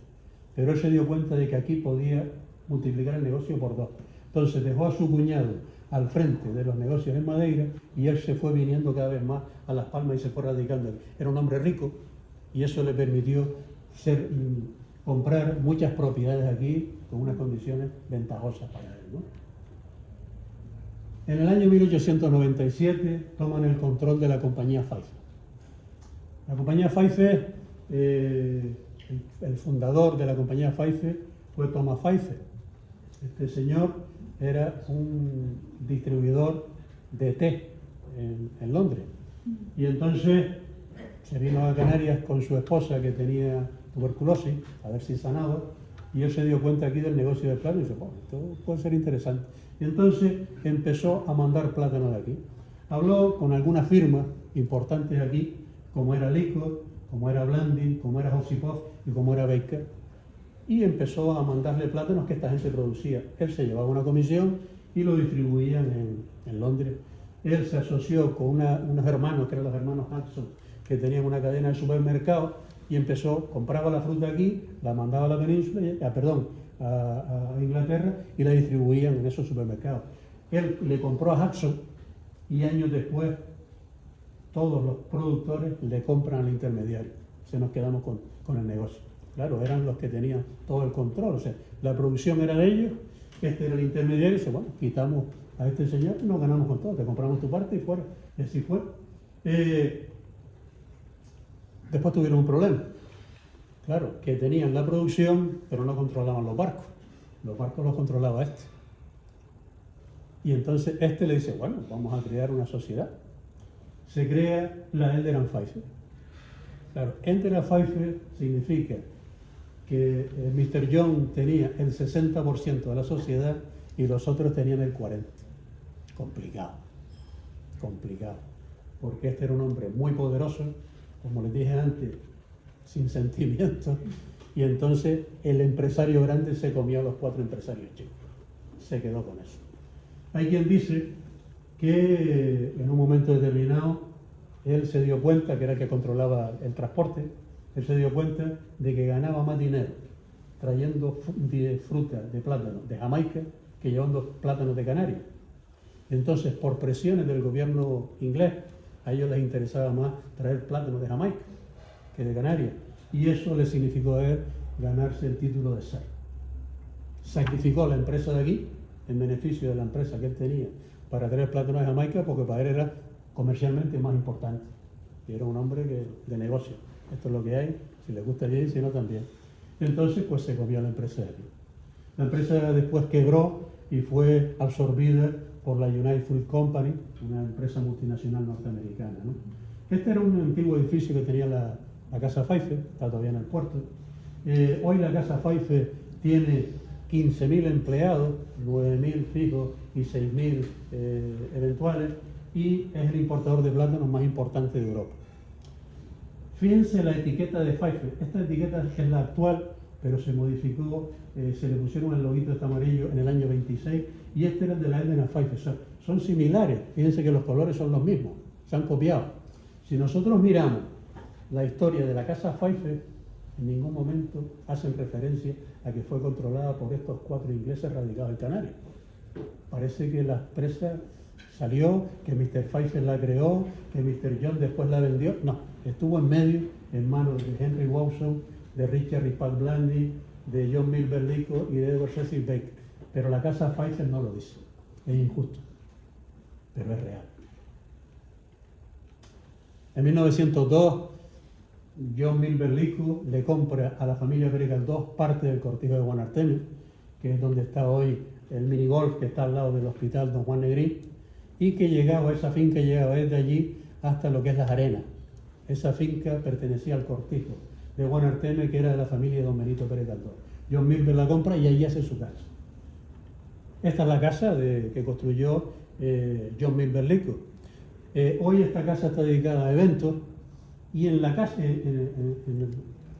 B: pero él se dio cuenta de que aquí podía multiplicar el negocio por 2. Entonces dejó a su cuñado al frente de los negocios en Madeira y él se fue viniendo cada vez más a Las Palmas y se fue radicando. Era un hombre rico y eso le permitió comprar muchas propiedades aquí con unas condiciones ventajosas para él, ¿no? En el año 1897 toman el control de la compañía Pfeiffer. La compañía Pfeiffer, el fundador de la compañía Pfeiffer fue Thomas Pfeiffer. Este señor era un distribuidor de té en Londres. Y entonces se vino a Canarias con su esposa que tenía tuberculosis, a ver si sanaba, y él se dio cuenta aquí del negocio de plátano y dice, bueno, esto puede ser interesante. Y entonces empezó a mandar plátano de aquí. Habló con algunas firmas importantes aquí, como era Lico, como era Blandin, como era Josipov y como era Baker, y empezó a mandarle plátanos que esta gente producía. Él se llevaba una comisión y lo distribuían en Londres. Él se asoció con unos hermanos, que eran los hermanos Hudson, que tenían una cadena de supermercados, y compraba la fruta aquí, la mandaba a la península, a Inglaterra, y la distribuían en esos supermercados. Él le compró a Hudson y años después todos los productores le compran al intermediario. Se nos quedamos con el negocio. Claro, eran los que tenían todo el control, o sea, la producción era de ellos Este era el intermediario y dice, bueno, quitamos a este señor y nos ganamos con todo, te compramos tu parte y fuera. Y así fue. Después tuvieron un problema. Claro, que tenían la producción, pero no controlaban los barcos. Los barcos los controlaba este. Y entonces este le dice, bueno, vamos a crear una sociedad. Se crea la Elder & Pfeiffer. Claro, Elder & Pfeiffer significa que Mr. John tenía el 60% de la sociedad y los otros tenían el 40%. Complicado, complicado. Porque este era un hombre muy poderoso, como les dije antes, sin sentimientos, y entonces el empresario grande se comió a los 4 empresarios chicos. Se quedó con eso. Hay quien dice que en un momento determinado él se dio cuenta, que era el que controlaba el transporte, él se dio cuenta de que ganaba más dinero trayendo fruta de plátano de Jamaica que llevando plátanos de Canarias. Entonces, por presiones del gobierno inglés, a ellos les interesaba más traer plátanos de Jamaica que de Canarias. Y eso le significó a él ganarse el título de ser. Sacrificó la empresa de aquí en beneficio de la empresa que él tenía para traer plátanos de Jamaica porque para él era comercialmente más importante. Y era un hombre de negocio. Esto es lo que hay, si le gusta bien, si no también. Entonces, pues se comió la empresa de aquí. La empresa después quebró y fue absorbida por la United Fruit Company, una empresa multinacional norteamericana, ¿no? Este era un antiguo edificio que tenía la Casa Pfeiffer, está todavía en el puerto. Hoy la Casa Pfeiffer tiene 15.000 empleados, 9.000 fijos y 6.000 eventuales, y es el importador de plátanos más importante de Europa. Fíjense la etiqueta de Pfeiffer. Esta etiqueta es la actual, pero se modificó, se le pusieron el loguito este amarillo en el año 26, y este era el de la Elder & Pfeiffer. O sea, son similares, fíjense que los colores son los mismos, se han copiado. Si nosotros miramos la historia de la casa Pfeiffer, en ningún momento hacen referencia a que fue controlada por estos 4 ingleses radicados en Canarias. Parece que la empresa salió, que Mr. Pfeiffer la creó, que Mr. John después la vendió. No, estuvo en medio, en manos de Henry Watson, de Richard Ripac Blandy, de John Milber Lico y de Edward Cecil Baker. Pero la casa Pfeiffer no lo dice. Es injusto, pero es real. En 1902, John Milber Lico le compra a la familia Bregal 2 parte del cortijo de Guanarteme, que es donde está hoy el minigolf que está al lado del hospital Don Juan Negrín, y que llegaba, esa finca llegaba desde allí hasta lo que es Las Arenas. Esa finca pertenecía al cortijo de Guanarteme, que era de la familia de Don Benito Pérez Galdós. John Milber la compra y allí hace su casa. Esta es la casa que construyó John Milber Lico. Hoy esta casa está dedicada a eventos, y en la casa, en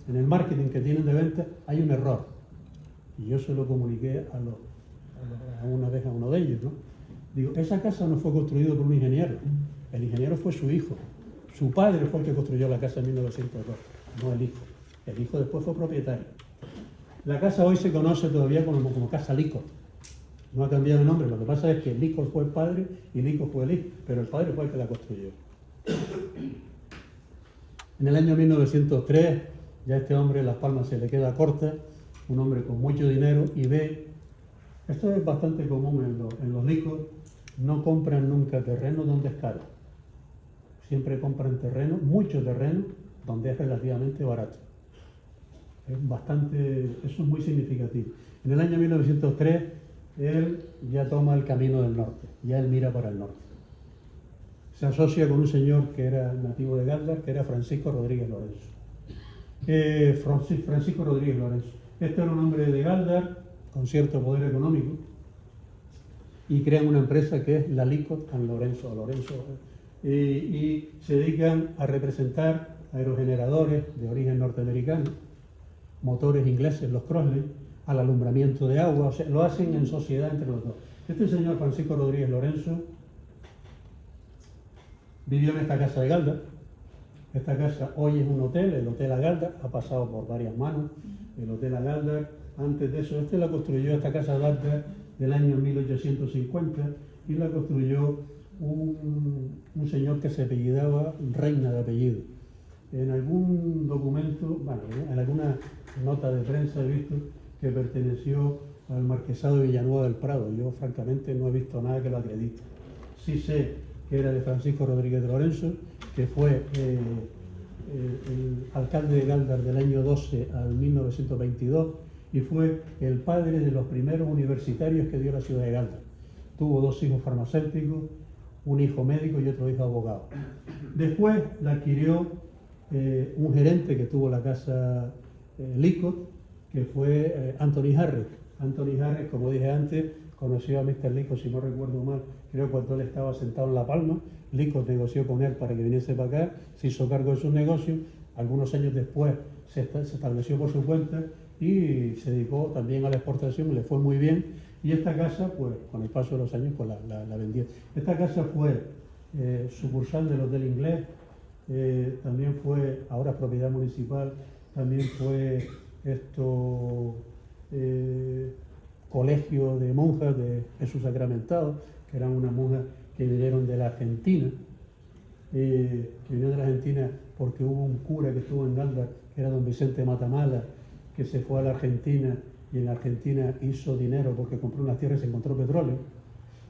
B: el marketing que tienen de venta, hay un error. Y yo se lo comuniqué una vez a uno de ellos, ¿no? Digo, esa casa no fue construida por un ingeniero. El ingeniero fue su hijo. Su padre fue el que construyó la casa en 1902, no el hijo. El hijo después fue propietario. La casa hoy se conoce todavía como Casa Lico. No ha cambiado de nombre. Lo que pasa es que Lico fue el padre y Lico fue el hijo, pero el padre fue el que la construyó. En el año 1903, ya este hombre Las Palmas se le queda corta, un hombre con mucho dinero, y ve, esto es bastante común en los Licos, no compran nunca terreno donde es caro. Siempre compran terreno, mucho terreno, donde es relativamente barato. Eso es muy significativo. En el año 1903, él ya toma el camino del norte, ya él mira para el norte. Se asocia con un señor que era nativo de Galdar, que era Francisco Rodríguez Lorenzo. Francisco Rodríguez Lorenzo. Este era un hombre de Galdar, con cierto poder económico, y crean una empresa que es la Licot and Lorenzo, y se dedican a representar aerogeneradores de origen norteamericano, motores ingleses, los Crossley, al alumbramiento de agua. O sea, lo hacen en sociedad entre los dos. Este señor Francisco Rodríguez Lorenzo vivió en esta casa de Galdar. Esta casa hoy es un hotel, el Hotel Agaldar, ha pasado por varias manos, el Hotel Agaldar. Antes de eso, la construyó, esta casa de Galdar, del año 1850, y la construyó un señor que se apellidaba Reina de apellido. En algún documento, bueno, en alguna nota de prensa he visto que perteneció al marquesado de Villanueva del Prado. Yo francamente no he visto nada que lo acredite. Sí sé que era de Francisco Rodríguez de Lorenzo, que fue el alcalde de Gáldar del año 12 al 1922 y fue el padre de los primeros universitarios que dio la ciudad de Gáldar. Tuvo 2 hijos farmacéuticos, un hijo médico y otro hijo abogado. Después la adquirió un gerente que tuvo la casa Licos, que fue Anthony Harris. Anthony Harris, como dije antes, conoció a Mr. Licos, si no recuerdo mal, creo cuando él estaba sentado en La Palma. Licos negoció con él para que viniese para acá, se hizo cargo de sus negocios. Algunos años después se estableció por su cuenta y se dedicó también a la exportación, le fue muy bien. Y esta casa, pues con el paso de los años, pues la vendió. Esta casa fue sucursal del Hotel Inglés, también fue, ahora propiedad municipal, también fue colegio de monjas de Jesús Sacramentado, que eran unas monjas que vinieron de la Argentina, porque hubo un cura que estuvo en Gáldar, que era don Vicente Matamala, que se fue a la Argentina y en la Argentina hizo dinero porque compró unas tierras y se encontró petróleo.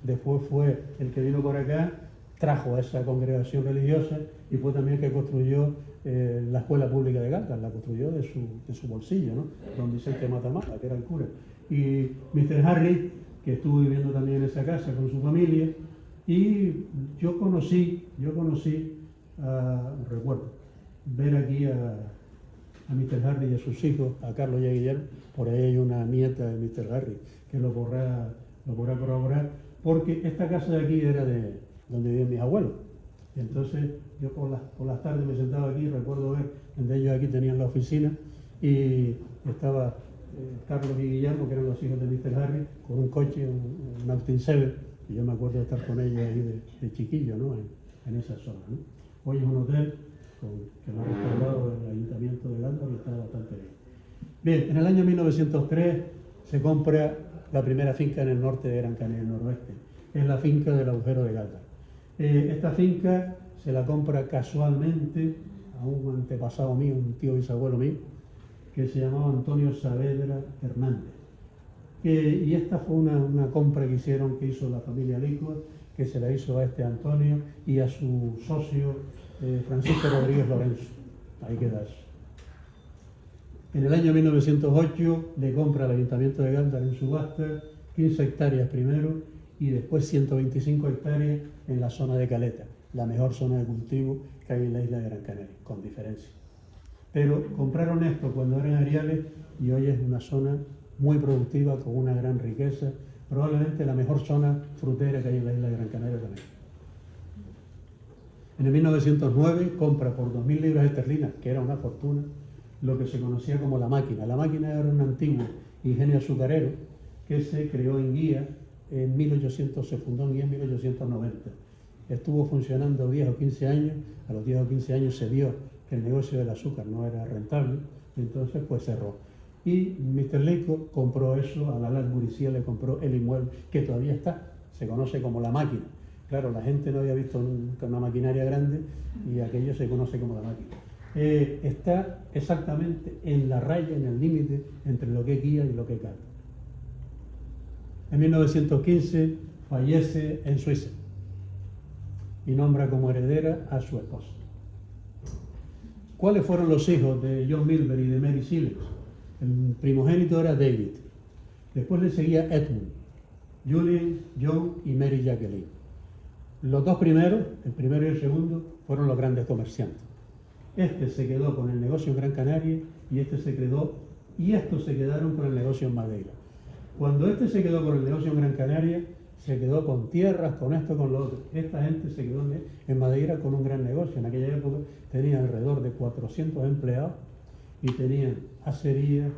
B: Después fue el que vino por acá, trajo a esa congregación religiosa y fue también el que construyó la escuela pública de Gáldar, la construyó de su bolsillo, ¿no? Don Vicente Matamala, que era el cura. Y Mr. Harris, que estuvo viviendo también en esa casa con su familia, y yo conocí, recuerdo, ver aquí a Mr. Harris y a sus hijos, a Carlos y a Guillermo. Por ahí hay una nieta de Mr. Harris que lo podrá corroborar, porque esta casa de aquí era de donde vivían mis abuelos. Y entonces yo por las tardes me sentaba aquí, recuerdo ver, donde ellos aquí tenían la oficina, y estaba Carlos y Guillermo, que eran los hijos de Mr. Harris, con un coche, un Austin 7, y yo me acuerdo de estar con ellos ahí de chiquillo, ¿no? en esa zona, ¿no? Hoy es un hotel que lo ha restaurado el Ayuntamiento de Gáldar y está bastante bien. Bien, en el año 1903 se compra la primera finca en el norte de Gran Canaria, en el noroeste. Es la finca del Agujero de Gáldar. Esta finca se la compra casualmente a un antepasado mío, un tío bisabuelo mío, que se llamaba Antonio Saavedra Hernández. Y esta fue una compra que hizo la familia Licos, que se la hizo a este Antonio y a su socio Francisco Rodríguez Lorenzo. Ahí queda eso. En el año 1908 le compra al Ayuntamiento de Gáldar en subasta 15 hectáreas primero y después 125 hectáreas en la zona de Caleta, la mejor zona de cultivo que hay en la isla de Gran Canaria, con diferencia. Pero compraron esto cuando eran ariales y hoy es una zona muy productiva, con una gran riqueza, probablemente la mejor zona frutera que hay en la isla de Gran Canaria también. En el 1909 compra por 2.000 libras esterlinas, que era una fortuna, lo que se conocía como La Máquina. La Máquina era un antiguo ingenio azucarero que se creó en Guía en 1800, se fundó en Guía en 1890. Estuvo funcionando 10 o 15 años, a los 10 o 15 años se vio que el negocio del azúcar no era rentable, entonces pues cerró. Y Mr. Licos compró eso, a la Latburicía le compró el inmueble, que todavía está, se conoce como La Máquina. Claro, la gente no había visto nunca una maquinaria grande y aquello se conoce como La Máquina. Está exactamente en la raya, en el límite entre lo que es Guía y lo que es Gáldar. En 1915 fallece en Suiza y nombra como heredera a su esposa. ¿Cuáles fueron los hijos de John Milber y de Mary Siles? El primogénito era David. Después le seguía Edmund, Julian, John y Mary Jacqueline. Los dos primeros, el primero y el segundo, fueron los grandes comerciantes. Este se quedó con el negocio en Gran Canaria y estos se quedaron con el negocio en Madeira. Cuando este se quedó con el negocio en Gran Canaria, se quedó con tierras, con esto, con lo otro. Esta gente se quedó en Madeira con un gran negocio. En aquella época tenían alrededor de 400 empleados y tenían acerías,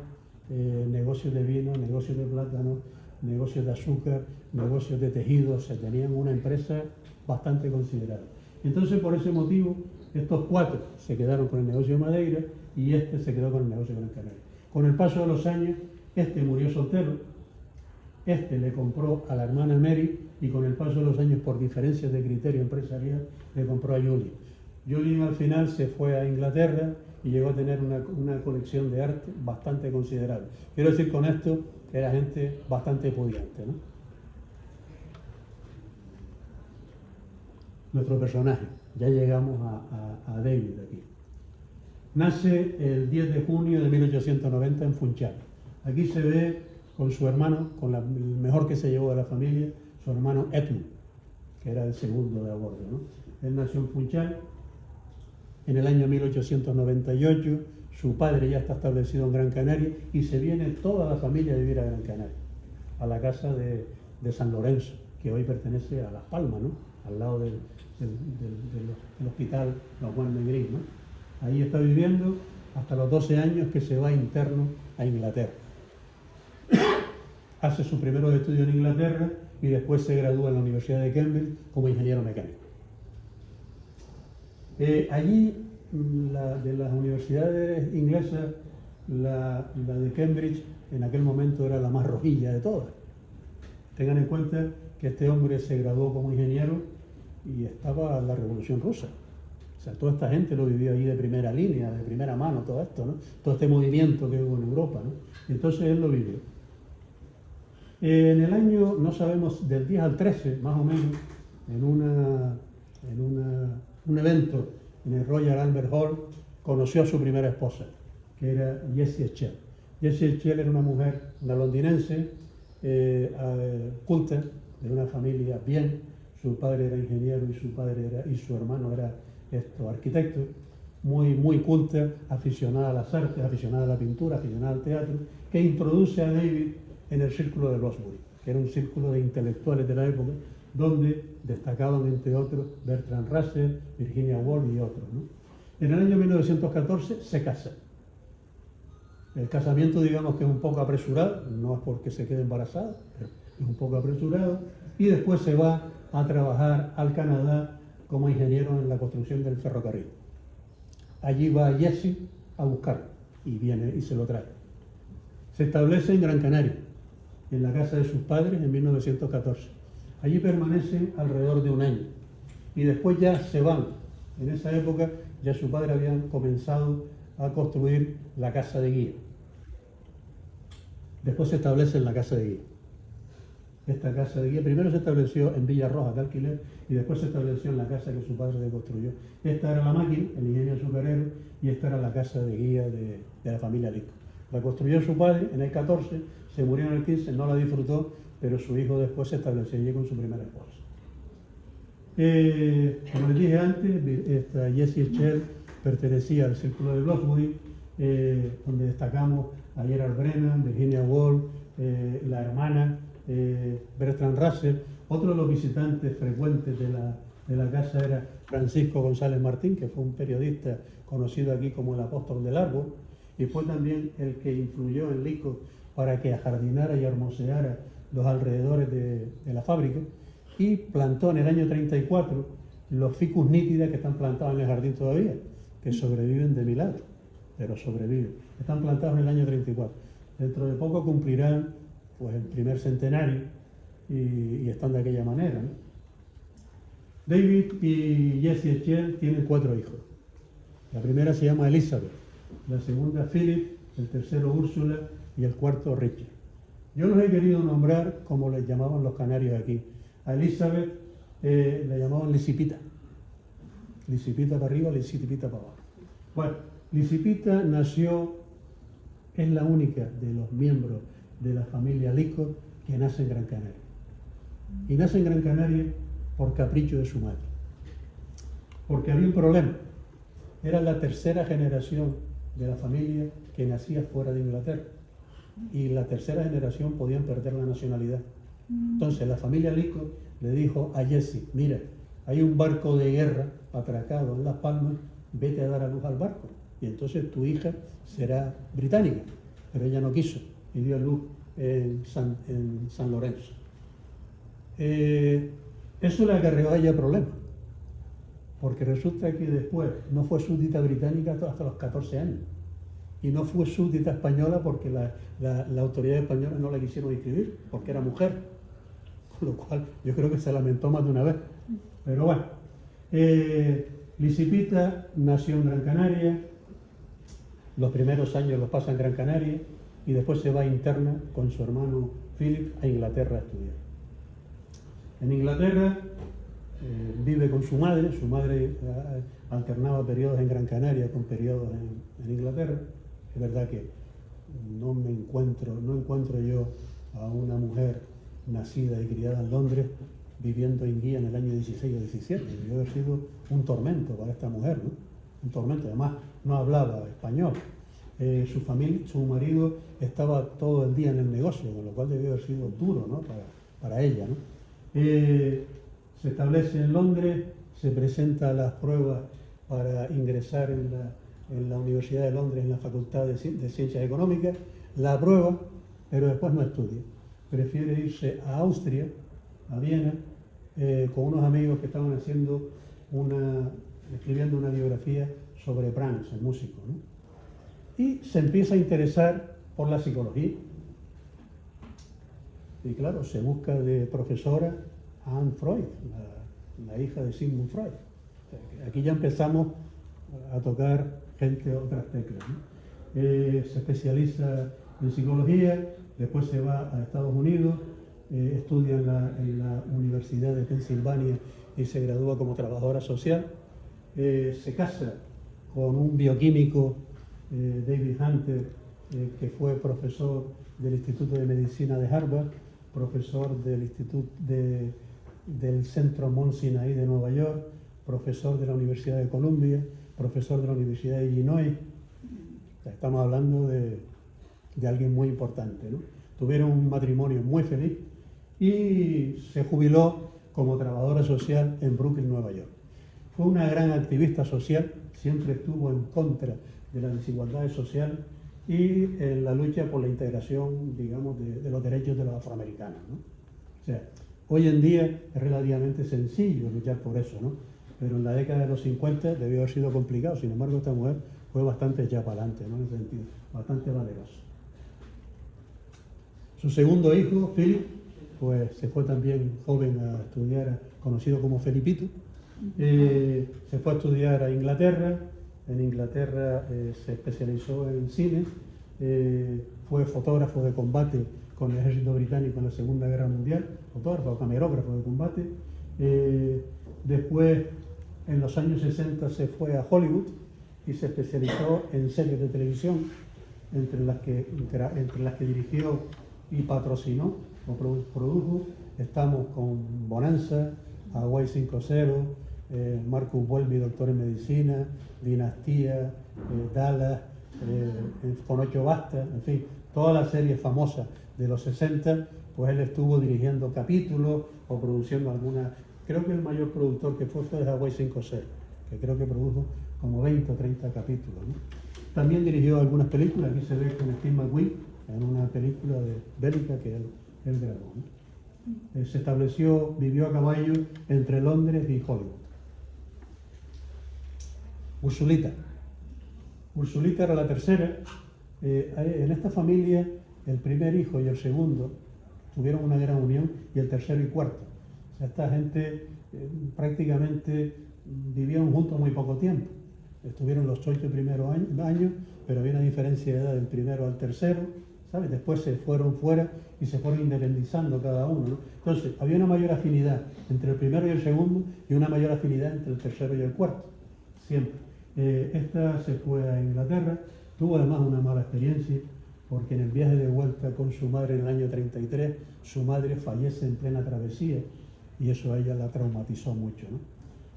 B: negocios de vino, negocios de plátano, negocios de azúcar, negocios de tejidos. Se tenían una empresa bastante considerable. Entonces, por ese motivo, estos cuatro se quedaron con el negocio de Madeira y este se quedó con el negocio de Gran Canaria. Con el paso de los años, este murió soltero. Este le compró a la hermana Mary y con el paso de los años, por diferencias de criterio empresarial, le compró a Julian. Julian al final se fue a Inglaterra y llegó a tener una colección de arte bastante considerable. Quiero decir con esto que era gente bastante pudiente, ¿no? Nuestro personaje, ya llegamos a David aquí. Nace el 10 de junio de 1890 en Funchal. Aquí se ve con su hermano, con el mejor que se llevó de la familia, su hermano Edmund, que era el segundo de a bordo, ¿no? Él nació en Funchal en el año 1898, su padre ya está establecido en Gran Canaria y se viene toda la familia a vivir a Gran Canaria, a la casa de San Lorenzo, que hoy pertenece a Las Palmas, ¿no? Al lado del hospital Don Juan Negrín, ¿no? Ahí está viviendo hasta los 12 años que se va interno a Inglaterra. Hace sus primeros estudios en Inglaterra y después se gradúa en la Universidad de Cambridge como ingeniero mecánico. Allí, de las universidades inglesas, la de Cambridge en aquel momento era la más rojilla de todas. Tengan en cuenta que este hombre se graduó como ingeniero y estaba la Revolución Rusa. O sea, toda esta gente lo vivió ahí de primera línea, de primera mano, todo esto, ¿no? Todo este movimiento que hubo en Europa, ¿no? Entonces él lo vivió. En el año, no sabemos, del 10 al 13, más o menos, en un evento en el Royal Albert Hall, conoció a su primera esposa, que era Jessie Schell. Jessie Schell era una mujer, una londinense, culta, de una familia bien. Su padre era ingeniero y su hermano era arquitecto, muy culta, aficionada a las artes, aficionada a la pintura, aficionada al teatro, que introduce a David en el círculo de Bloomsbury, que era un círculo de intelectuales de la época, donde destacaban, entre otros, Bertrand Russell, Virginia Woolf y otros, ¿no? En el año 1914 se casa. El casamiento, digamos que es un poco apresurado, no es porque se quede embarazada, pero es un poco apresurado, y después se va a trabajar al Canadá como ingeniero en la construcción del ferrocarril. Allí va Jesse a buscarlo y viene y se lo trae. Se establece en Gran Canaria, en la casa de sus padres en 1914. Allí permanece alrededor de un año y después ya se van. En esa época ya su padre habían comenzado a construir la casa de guía. Después se establece en la casa de guía. Esta casa de guía primero se estableció en Villarroja de alquiler y después se estableció en la casa que su padre le construyó. Esta era la máquina, el ingenio azucarero, y esta era la casa de guía de la familia Lico. La construyó su padre en el 14, se murió en el 15, no la disfrutó, pero su hijo después se estableció allí con su primera esposa. Como les dije antes, Jessie Schell pertenecía al círculo de Bloomsbury, donde destacamos a Gerard Brennan, Virginia Woolf, la hermana Bertrand Russell. Otro de los visitantes frecuentes de la casa era Francisco González Martín, que fue un periodista conocido aquí como el apóstol del árbol, y fue también el que influyó en Lico para que ajardinara y hermoseara los alrededores de la fábrica, y plantó en el año 34 los ficus nítida que están plantados en el jardín todavía, que sobreviven de milagro, pero sobreviven. Están plantados en el año 34. Dentro de poco cumplirán pues, el primer centenario y están de aquella manera, ¿no? David y Jessie Schell tienen 4 hijos. La primera se llama Elizabeth, la segunda Philip, el tercero Úrsula y el cuarto Richard. Yo los he querido nombrar como les llamaban los canarios aquí. A Elizabeth la llamaban Lisipita. Lisipita para arriba, Lisipita para abajo. Bueno, Lisipita es la única de los miembros de la familia Lico que nace en Gran Canaria. Y nace en Gran Canaria por capricho de su madre. Porque había un problema. Era la tercera generación de la familia que nacía fuera de Inglaterra. Y la tercera generación podían perder la nacionalidad. Entonces la familia Lico le dijo a Jessie: mira, hay un barco de guerra atracado en Las Palmas, vete a dar a luz al barco. Y entonces tu hija será británica. Pero ella no quiso y dio a luz en San Lorenzo. Eso le acarreó a ella problemas, porque resulta que después no fue súbdita británica hasta los 14 años. Y no fue súbdita española porque la autoridad española no la quisieron inscribir, porque era mujer. Con lo cual yo creo que se lamentó más de una vez. Pero bueno, Lisipita nació en Gran Canaria Los primeros años los pasa en Gran Canaria y después se va interna con su hermano Philip a Inglaterra a estudiar. En Inglaterra vive con su madre alternaba periodos en Gran Canaria con periodos en Inglaterra. Es verdad que no encuentro yo a una mujer nacida y criada en Londres viviendo en Guía en el año 16 o 17. Debió haber sido un tormento para esta mujer, ¿no? Un tormento, además no hablaba español. Su marido estaba todo el día en el negocio, con lo cual debió haber sido duro, ¿no? para ella, ¿no? Se establece en Londres, se presenta a las pruebas para ingresar en la Universidad de Londres, en la Facultad de Ciencias Económicas, la aprueba, pero después no estudia. Prefiere irse a Austria, a Viena, con unos amigos que estaban escribiendo una biografía sobre Brahms, el músico, ¿no? Y se empieza a interesar por la psicología. Y claro, se busca de profesora a Anne Freud, la hija de Sigmund Freud. Aquí ya empezamos a tocar otras teclas, ¿no? Se especializa en psicología, después se va a Estados Unidos, estudia en la Universidad de Pensilvania y se gradúa como trabajadora social. Se casa con un bioquímico, David Hunter, que fue profesor del Instituto de Medicina de Harvard, profesor del Centro Mount Sinai de Nueva York, profesor de la Universidad de Columbia, profesor de la Universidad de Illinois. Estamos hablando de alguien muy importante, ¿no? Tuvieron un matrimonio muy feliz y se jubiló como trabajadora social en Brooklyn, Nueva York. Fue una gran activista social, siempre estuvo en contra de las desigualdades sociales y en la lucha por la integración, digamos, de los derechos de los afroamericanos, ¿no? O sea, hoy en día es relativamente sencillo luchar por eso, ¿no? Pero en la década de los 50 debió haber sido complicado. Sin embargo, esta mujer fue bastante echada para adelante, ¿no? En ese sentido, bastante valerosa. Su segundo hijo, Philip, pues se fue también joven a estudiar, conocido como Felipito. Se fue a estudiar a Inglaterra. En Inglaterra se especializó en cine. Fue fotógrafo de combate con el ejército británico en la Segunda Guerra Mundial, fotógrafo, camarógrafo de combate. Después, en los años 60, se fue a Hollywood y se especializó en series de televisión, entre las que dirigió y patrocinó o produjo. Estamos con Bonanza, Hawaii 5-0, Marcus Welby, doctor en medicina, Dinastía, Dallas, con 8 bastas, en fin, todas las series famosas de los 60, pues él estuvo dirigiendo capítulos o produciendo algunas. Creo que el mayor productor que fue de Hawaii 5-0, que creo que produjo como 20 o 30 capítulos, ¿no? También dirigió algunas películas, aquí se ve con Steve McQueen, en una película bélica que él grabó, ¿no? Se estableció, vivió a caballo entre Londres y Hollywood. Ursulita era la tercera. En esta familia, el primer hijo y el segundo tuvieron una gran unión, y el tercero y cuarto. O sea, esta gente prácticamente vivieron juntos muy poco tiempo. Estuvieron los 8 primeros años, pero había una diferencia de edad del primero al tercero, ¿sabes? Después se fueron fuera y se fueron independizando cada uno, ¿no? Entonces, había una mayor afinidad entre el primero y el segundo y una mayor afinidad entre el tercero y el cuarto, siempre. Esta se fue a Inglaterra, tuvo además una mala experiencia, porque en el viaje de vuelta con su madre en el año 33, su madre fallece en plena travesía y eso a ella la traumatizó mucho, ¿no?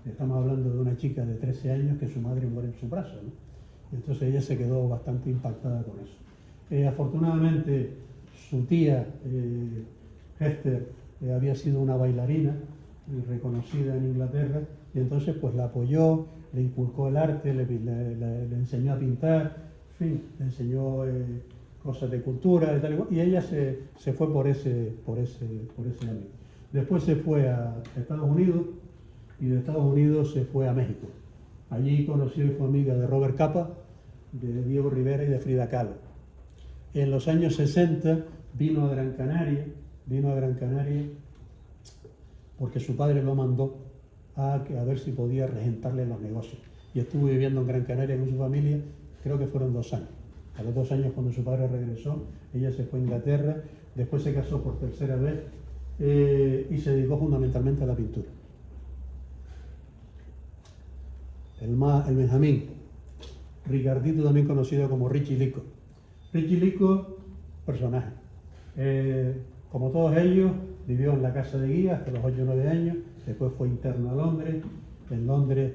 B: Estamos hablando de una chica de 13 años que su madre muere en su brazo, ¿no? Entonces ella se quedó bastante impactada con eso. Afortunadamente su tía, Hester, había sido una bailarina reconocida en Inglaterra y entonces pues la apoyó, le inculcó el arte, le enseñó a pintar, en fin, le enseñó cosas de cultura y tal y ella se fue por ese ámbito. Después se fue a Estados Unidos y de Estados Unidos se fue a México. Allí conoció y fue amiga de Robert Capa, de Diego Rivera y de Frida Kahlo. En los años 60 vino a Gran Canaria porque su padre lo mandó a ver si podía regentarle los negocios. Y estuvo viviendo en Gran Canaria con su familia creo que fueron 2 años. A los 2 años, cuando su padre regresó, ella se fue a Inglaterra, después se casó por tercera vez y se dedicó fundamentalmente a la pintura. El Benjamín, Ricardito, también conocido como Richie Lico. Richie Lico, personaje. Como todos ellos, vivió en la casa de guía hasta los 8 o 9 años, después fue interno a Londres. En Londres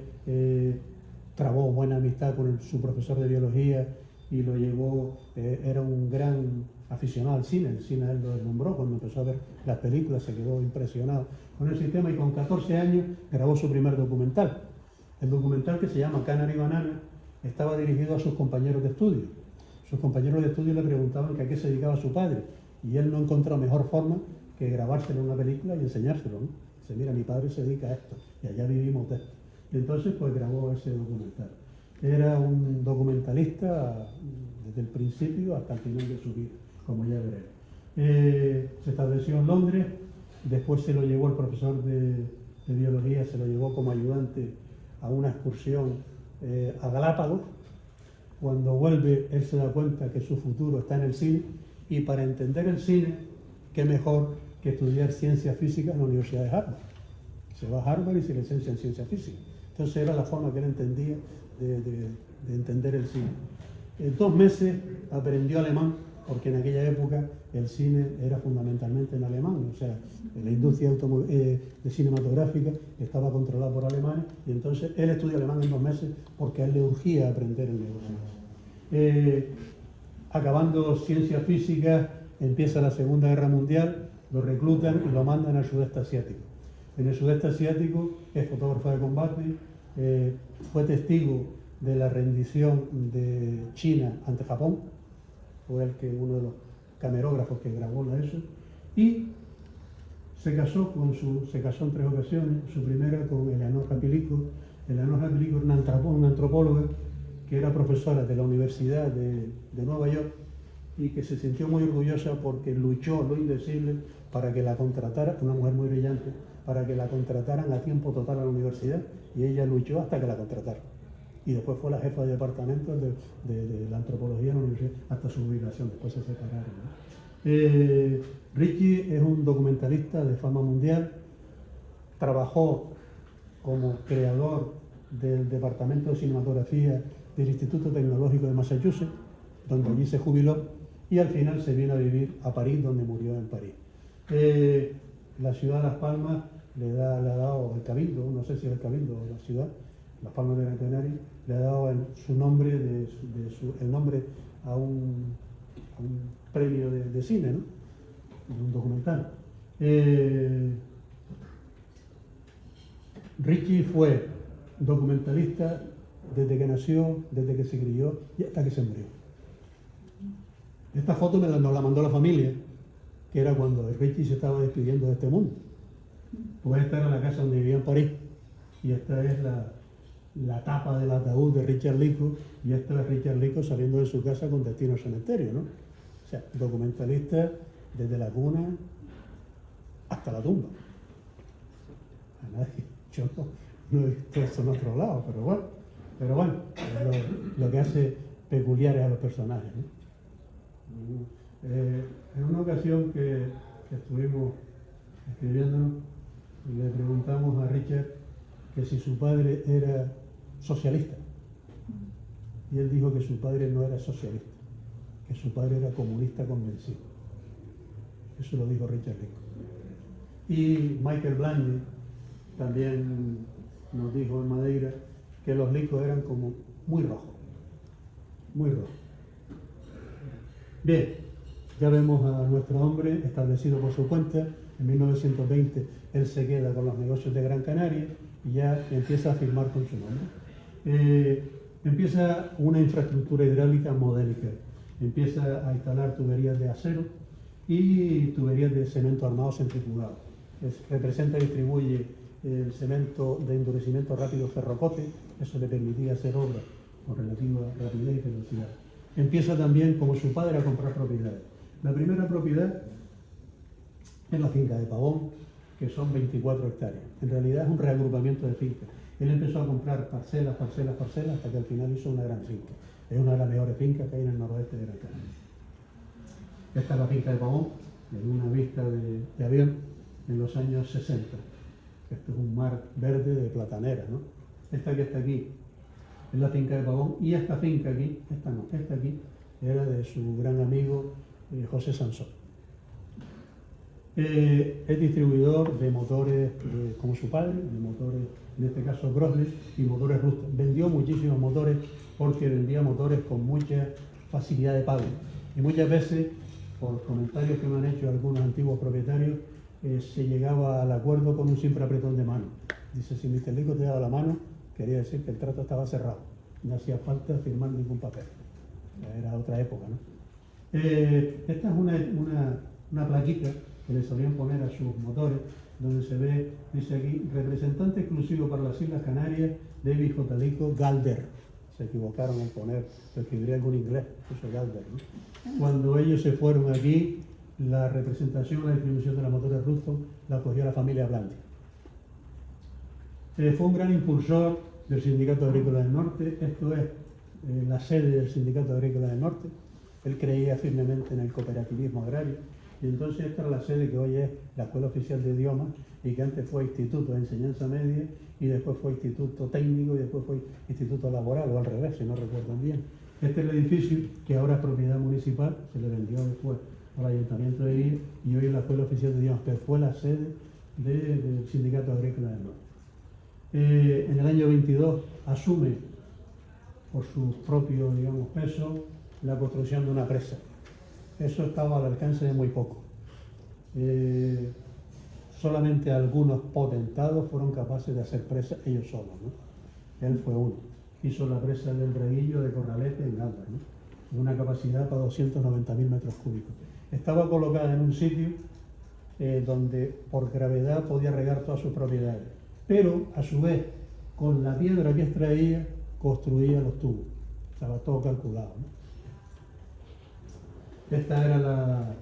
B: trabó buena amistad con su profesor de biología y lo llevó, era un gran aficionado al cine, el cine él lo deslumbró, cuando empezó a ver las películas se quedó impresionado con el sistema y con 14 años grabó su primer documental. El documental, que se llama Canary Banana, estaba dirigido a sus compañeros de estudio. Sus compañeros de estudio le preguntaban que a qué se dedicaba su padre y él no encontró mejor forma que grabárselo en una película y enseñárselo, ¿no? Dice, mira, mi padre se dedica a esto y allá vivimos de esto. Y entonces pues grabó ese documental. Era un documentalista desde el principio hasta el final de su vida, como ya veremos. Se estableció en Londres, después se lo llevó el profesor de biología, se lo llevó como ayudante a una excursión a Galápagos. Cuando vuelve, él se da cuenta que su futuro está en el cine y para entender el cine, qué mejor que estudiar ciencia física en la Universidad de Harvard. Se va a Harvard y se licencia en ciencia física. Entonces era la forma que él entendía de entender el cine. En 2 meses aprendió alemán, porque en aquella época el cine era fundamentalmente en alemán, o sea, la industria de cinematográfica estaba controlada por alemanes, y entonces él estudió alemán en 2 meses porque a él le urgía aprender el negocio. Acabando ciencia física, empieza la Segunda Guerra Mundial, lo reclutan y lo mandan al sudeste asiático. En el sudeste asiático es fotógrafo de combate, fue testigo de la rendición de China ante Japón, fue uno de los camarógrafos que grabó eso, y se casó en 3 ocasiones. Su primera con Eleanor Rapilico. Eleanor Rapilico era una antropóloga que era profesora de la Universidad de Nueva York y que se sintió muy orgullosa porque luchó lo indecible para que la contratara, una mujer muy brillante, para que la contrataran a tiempo total a la universidad, y ella luchó hasta que la contrataron. Y después fue la jefa de departamento de la antropología en la universidad hasta su jubilación, después se separaron, ¿no? Richie es un documentalista de fama mundial, trabajó como creador del departamento de cinematografía del Instituto Tecnológico de Massachusetts, donde allí se jubiló, y al final se vino a vivir a París, donde murió en París. La ciudad de Las Palmas le ha dado el Cabildo, no sé si es el Cabildo o la ciudad, Las Palmas de Gran Canaria, le ha dado su nombre, el nombre a un premio de cine, ¿no? De un documental. Richie fue documentalista desde que nació, desde que se crió y hasta que se murió. Esta foto nos la mandó la familia, que era cuando Richie se estaba despidiendo de este mundo. Pues esta era la casa donde vivía en París, y esta es la tapa del ataúd de Richard Lico, y esto es Richard Lico saliendo de su casa con destino al cementerio, ¿no? O sea, documentalista desde la cuna hasta la tumba. A nadie, yo no he visto eso en otro lado, pero bueno, es lo que hace peculiares a los personajes, ¿no? En una ocasión que estuvimos escribiendo, le preguntamos a Richard que si su padre era socialista, y él dijo que su padre no era socialista, que su padre era comunista convencido. Eso lo dijo Richard Lico. Y Michael Blandy también nos dijo en Madeira que los Licos eran como muy rojos, muy rojos. Bien, ya vemos a nuestro hombre establecido por su cuenta. En 1920 él se queda con los negocios de Gran Canaria y ya empieza a firmar con su nombre. Empieza una infraestructura hidráulica modélica, empieza a instalar tuberías de acero y tuberías de cemento armado centrifugado. Representa y distribuye el cemento de endurecimiento rápido Ferrocote, eso le permitía hacer obras con relativa rapidez y velocidad. Empieza también, como su padre, a comprar propiedades. La primera propiedad es la finca de Pavón, que son 24 hectáreas. En realidad es un reagrupamiento de fincas. Él empezó a comprar parcelas, hasta que al final hizo una gran finca. Es una de las mejores fincas que hay en el noroeste de Gran Canaria. Esta es la finca de Pavón, en una vista de avión en los años 60. Esto es un mar verde de platanera, ¿no? Esta que está aquí es la finca de Pavón, y esta finca aquí, esta aquí, era de su gran amigo José Sansón. Es distribuidor de motores como su padre, de motores, en este caso Brosler, y motores Ruston. Vendió muchísimos motores porque vendía motores con mucha facilidad de pago. Y muchas veces, por comentarios que me han hecho algunos antiguos propietarios, se llegaba al acuerdo con un simple apretón de mano. Dice, si Mr. Lico te daba la mano, quería decir que el trato estaba cerrado. No hacía falta firmar ningún papel. Era otra época, ¿no? Esta es una plaquita que le solían poner a sus motores, donde se ve, dice aquí, representante exclusivo para las Islas Canarias, David J. Lico Galder. Se equivocaron en poner, lo escribiría algún inglés, puso Galder, ¿no? Cuando ellos se fueron aquí, la representación, la distribución de las motores Ruston la cogió la familia Blandi. Fue un gran impulsor del Sindicato Agrícola del Norte. Esto es la sede del Sindicato Agrícola del Norte. Él creía firmemente en el cooperativismo agrario, y entonces esta es la sede que hoy es la Escuela Oficial de Idiomas, y que antes fue Instituto de Enseñanza Media, y después fue Instituto Técnico, y después fue Instituto Laboral, o al revés, si no recuerdo bien. Este es el edificio que ahora es propiedad municipal, se le vendió después al Ayuntamiento de Guía, y hoy es la Escuela Oficial de Idiomas, que fue la sede del Sindicato Agrícola del Norte. En el año 22 asume por sus propios, digamos, pesos la construcción de una presa. Eso estaba al alcance de muy poco. Solamente algunos potentados fueron capaces de hacer presas ellos solos, ¿no? Él fue uno. Hizo la presa del Reguillo de Corralete en Galdar, ¿no? Una capacidad para 290.000 metros cúbicos. Estaba colocada en un sitio donde por gravedad podía regar todas sus propiedades, pero a su vez, con la piedra que extraía, construía los tubos. Estaba todo calculado, ¿no? Esta era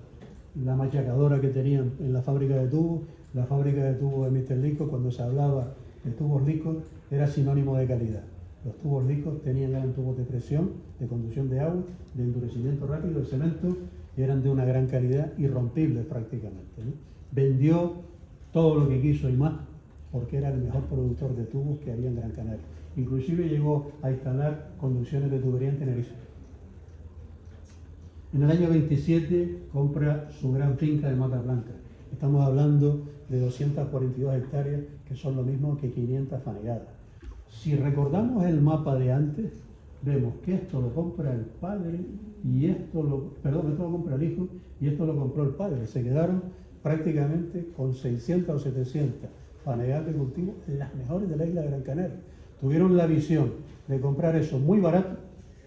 B: la machacadora que tenían en la fábrica de tubos. La fábrica de tubos de Mr. Lico, cuando se hablaba de tubos licos, era sinónimo de calidad. Los tubos licos eran tubos de presión, de conducción de agua, de endurecimiento rápido de cemento, y eran de una gran calidad, irrompibles prácticamente, ¿no? Vendió todo lo que quiso y más, porque era el mejor productor de tubos que había en Gran Canaria. Inclusive llegó a instalar conducciones de tubería en Tenerife. En el año 27 compra su gran finca de Mata Blanca. Estamos hablando de 242 hectáreas, que son lo mismo que 500 fanegadas. Si recordamos el mapa de antes, vemos que esto lo compra el padre y esto lo compra el hijo y esto lo compró el padre. Se quedaron prácticamente con 600 o 700 fanegadas de cultivo, las mejores de la isla de Gran Canaria. Tuvieron la visión de comprar eso muy barato,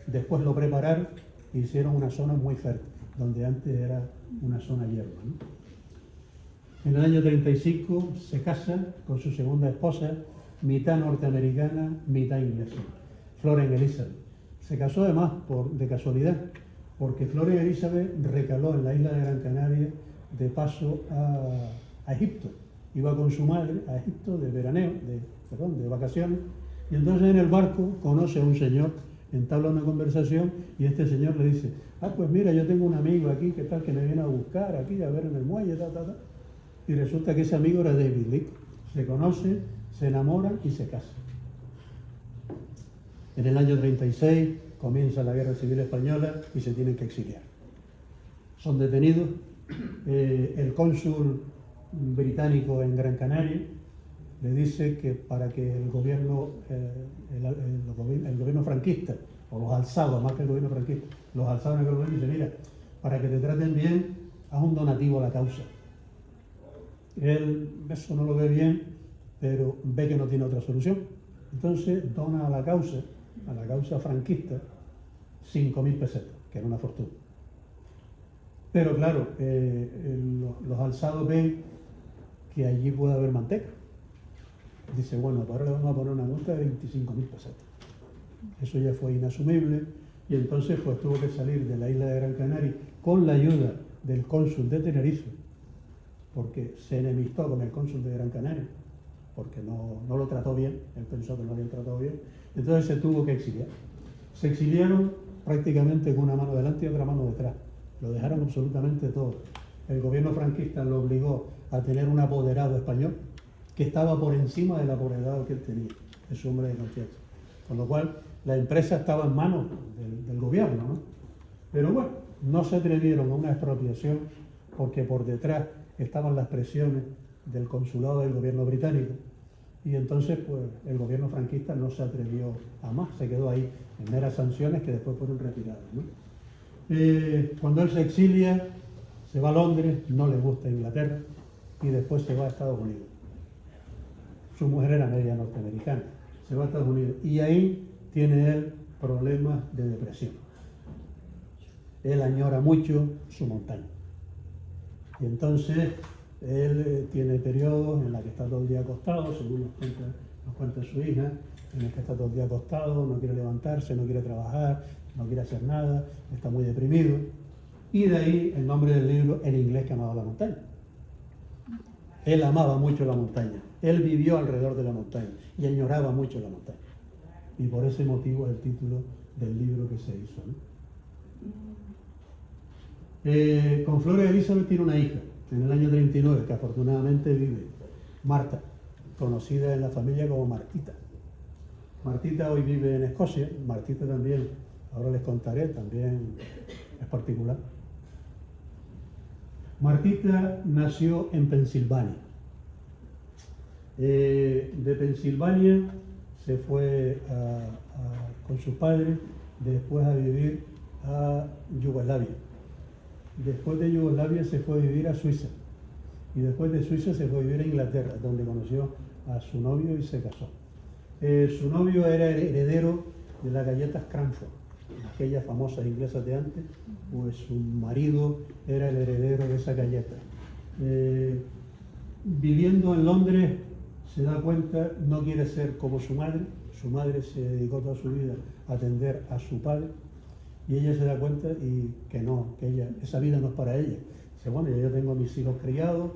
B: después lo prepararon e hicieron una zona muy fértil, donde antes era una zona hierba, ¿no? En el año 35 se casa con su segunda esposa, mitad norteamericana, mitad inglesa, Florence Elizabeth. Se casó además de casualidad, porque Florence Elizabeth recaló en la isla de Gran Canaria de paso a Egipto. Iba con su madre a Egipto de de vacaciones, y entonces en el barco conoce a un señor, entabla una conversación, y este señor le dice, pues mira, yo tengo un amigo aquí que tal que me viene a buscar aquí, a ver en el muelle, y resulta que ese amigo era David Lico. Se conocen, se enamoran y se casan. En el año 36 comienza la Guerra Civil Española y se tienen que exiliar. Son detenidos. El cónsul británico en Gran Canaria le dice que para que el gobierno franquista, o los alzados, más que el gobierno franquista, los alzados en el gobierno, dice, mira, para que te traten bien, haz un donativo a la causa. Él eso no lo ve bien, pero ve que no tiene otra solución. Entonces dona a la causa franquista, 5.000 pesetas, que era una fortuna. Pero claro, los alzados ven que allí puede haber manteca. Dice, bueno, ahora le vamos a poner una multa de 25.000 pesetas. Eso ya fue inasumible, y entonces pues tuvo que salir de la isla de Gran Canaria con la ayuda del cónsul de Tenerife, porque se enemistó con el cónsul de Gran Canaria, porque no lo trató bien, él pensó que no lo habían tratado bien, entonces se tuvo que exiliar. Se exiliaron prácticamente con una mano delante y otra mano detrás. Lo dejaron absolutamente todo. El gobierno franquista lo obligó a tener un apoderado español que estaba por encima del apoderado que él tenía, de su hombre de confianza. Con lo cual, la empresa estaba en manos del gobierno, ¿no? Pero bueno, no se atrevieron a una expropiación porque por detrás estaban las presiones del consulado del gobierno británico. Y entonces, pues, el gobierno franquista no se atrevió a más, se quedó ahí en meras sanciones que después fueron retiradas, ¿no? Cuando él se exilia, se va a Londres, no le gusta Inglaterra y después se va a Estados Unidos. Su mujer era media norteamericana, se va a Estados Unidos y ahí tiene él problemas de depresión. Él añora mucho su montaña y entonces él tiene periodos en los que está todo el día acostado, según nos cuenta su hija, en el que está todo el día acostado, no quiere levantarse, no quiere trabajar, no quiere hacer nada, está muy deprimido. Y de ahí el nombre del libro en inglés, que amaba la montaña. Él amaba mucho la montaña, él vivió alrededor de la montaña y añoraba mucho la montaña. Y por ese motivo es el título del libro que se hizo, ¿no? Con Flora Elizabeth tiene una hija, en el año 39, que afortunadamente vive, Marta, conocida en la familia como Martita. Martita hoy vive en Escocia, Martita también, ahora les contaré, también es particular. Martita nació en Pensilvania. De Pensilvania se fue con sus padres después a vivir a Yugoslavia. Después de Yugoslavia se fue a vivir a Suiza. Y después de Suiza se fue a vivir a Inglaterra, donde conoció a su novio y se casó. Su novio era heredero de las galletas Cranford, aquellas famosas inglesas de antes, pues su marido era el heredero de esa galleta. Viviendo en Londres se da cuenta, no quiere ser como su madre se dedicó toda su vida a atender a su padre y ella se da cuenta y que no, que esa vida no es para ella. Dice, bueno, yo tengo a mis hijos criados,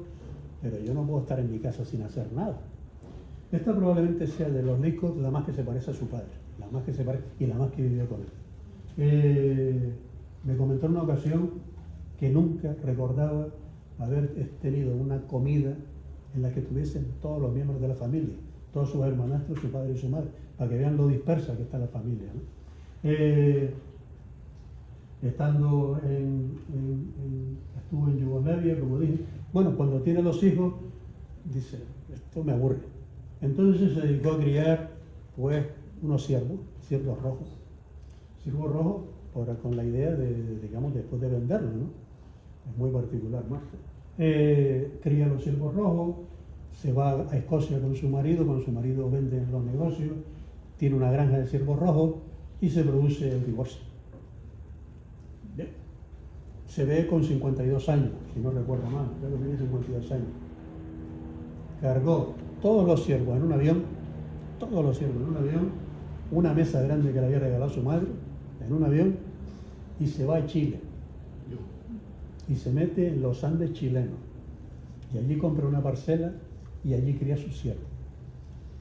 B: pero yo no puedo estar en mi casa sin hacer nada. Esta probablemente sea de los ricos la más que se parece a su padre, la más que se parece y la más que vivió con él. Me comentó en una ocasión que nunca recordaba haber tenido una comida en la que estuviesen todos los miembros de la familia, todos sus hermanastros, su padre y su madre, para que vean lo dispersa que está la familia, ¿no? Estuvo en Yugoslavia, como dije. Bueno, cuando tiene los hijos, dice, esto me aburre. Entonces se dedicó a criar, pues, unos ciervos rojos. Ciervos rojos, con la idea de, digamos, después de venderlo, ¿no? Es muy particular, ¿no? Cría los ciervos rojos, se va a Escocia con su marido, cuando su marido vende los negocios, tiene una granja de ciervos rojos y se produce el divorcio. Bien. Se ve con 52 años, si no recuerdo mal, creo que tiene 52 años. Cargó todos los ciervos en un avión, una mesa grande que le había regalado su madre, en un avión, y se va a Chile. Y se mete en los Andes chilenos. Y allí compra una parcela y allí cría sus ciervos.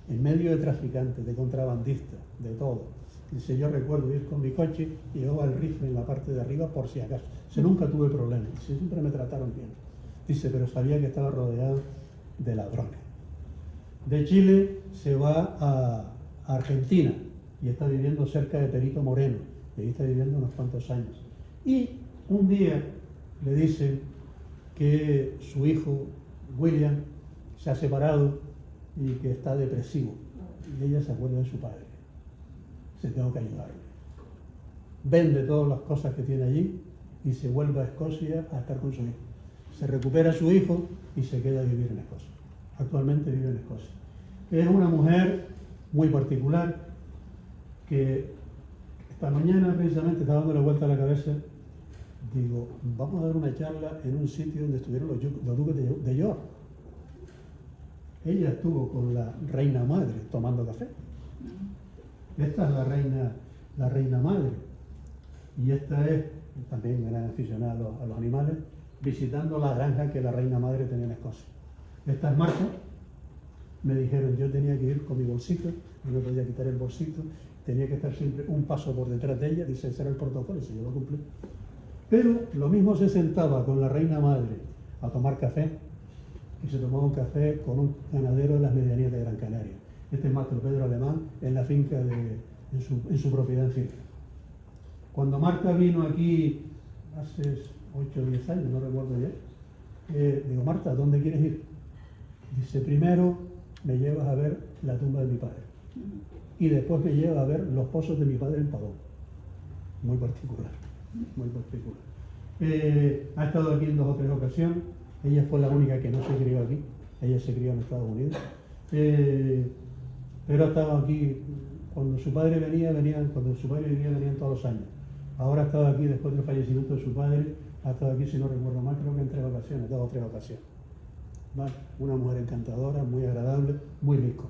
B: En medio de traficantes, de contrabandistas, de todo. Dice, yo recuerdo ir con mi coche y llevaba el rifle en la parte de arriba por si acaso. Dice, nunca tuve problemas. Dice, siempre me trataron bien. Dice, pero sabía que estaba rodeado de ladrones. De Chile se va a Argentina y está viviendo cerca de Perito Moreno. Y ahí está viviendo unos cuantos años. Y un día le dicen que su hijo William se ha separado y que está depresivo. Y ella se acuerda de su padre. Se tengo que ayudarle. Vende todas las cosas que tiene allí y se vuelve a Escocia a estar con su hijo. Se recupera a su hijo y se queda a vivir en Escocia. Actualmente vive en Escocia. Es una mujer muy particular que esta mañana precisamente estaba dándole vuelta a la cabeza. Digo, vamos a dar una charla en un sitio donde estuvieron los duques de York. Ella estuvo con la reina madre tomando café. Esta es la reina madre. Y esta es también gran aficionada a los animales, visitando la granja que la reina madre tenía en Escocia. Esta es Marta. me dijeron, yo tenía que ir con mi bolsito, no me podía quitar el bolsito, tenía que estar siempre un paso por detrás de ella, dice, ese era el protocolo, eso yo lo cumplí. Pero lo mismo se sentaba con la reina madre a tomar café, y se tomaba un café con un ganadero de las medianías de Gran Canaria. Este es Mastro Pedro Alemán, en la finca, en su propiedad en finca. Cuando Marta vino aquí hace 8 o 10 años, no recuerdo ya, digo, Marta, ¿dónde quieres ir? Dice, primero me llevas a ver la tumba de mi padre y después me llevas a ver los pozos de mi padre en Pavón. Muy particular, muy particular. Ha estado aquí en 2 o 3 ocasiones. Ella fue la única que no se crió aquí. Ella se crió en Estados Unidos. Pero ha estado aquí. Cuando su padre venían todos los años. Ahora ha estado aquí después del fallecimiento de su padre. Ha estado aquí, si no recuerdo mal, creo que en 3 ocasiones, 2 o 3 ocasiones. ¿Vale? Una mujer encantadora, muy agradable, muy rico,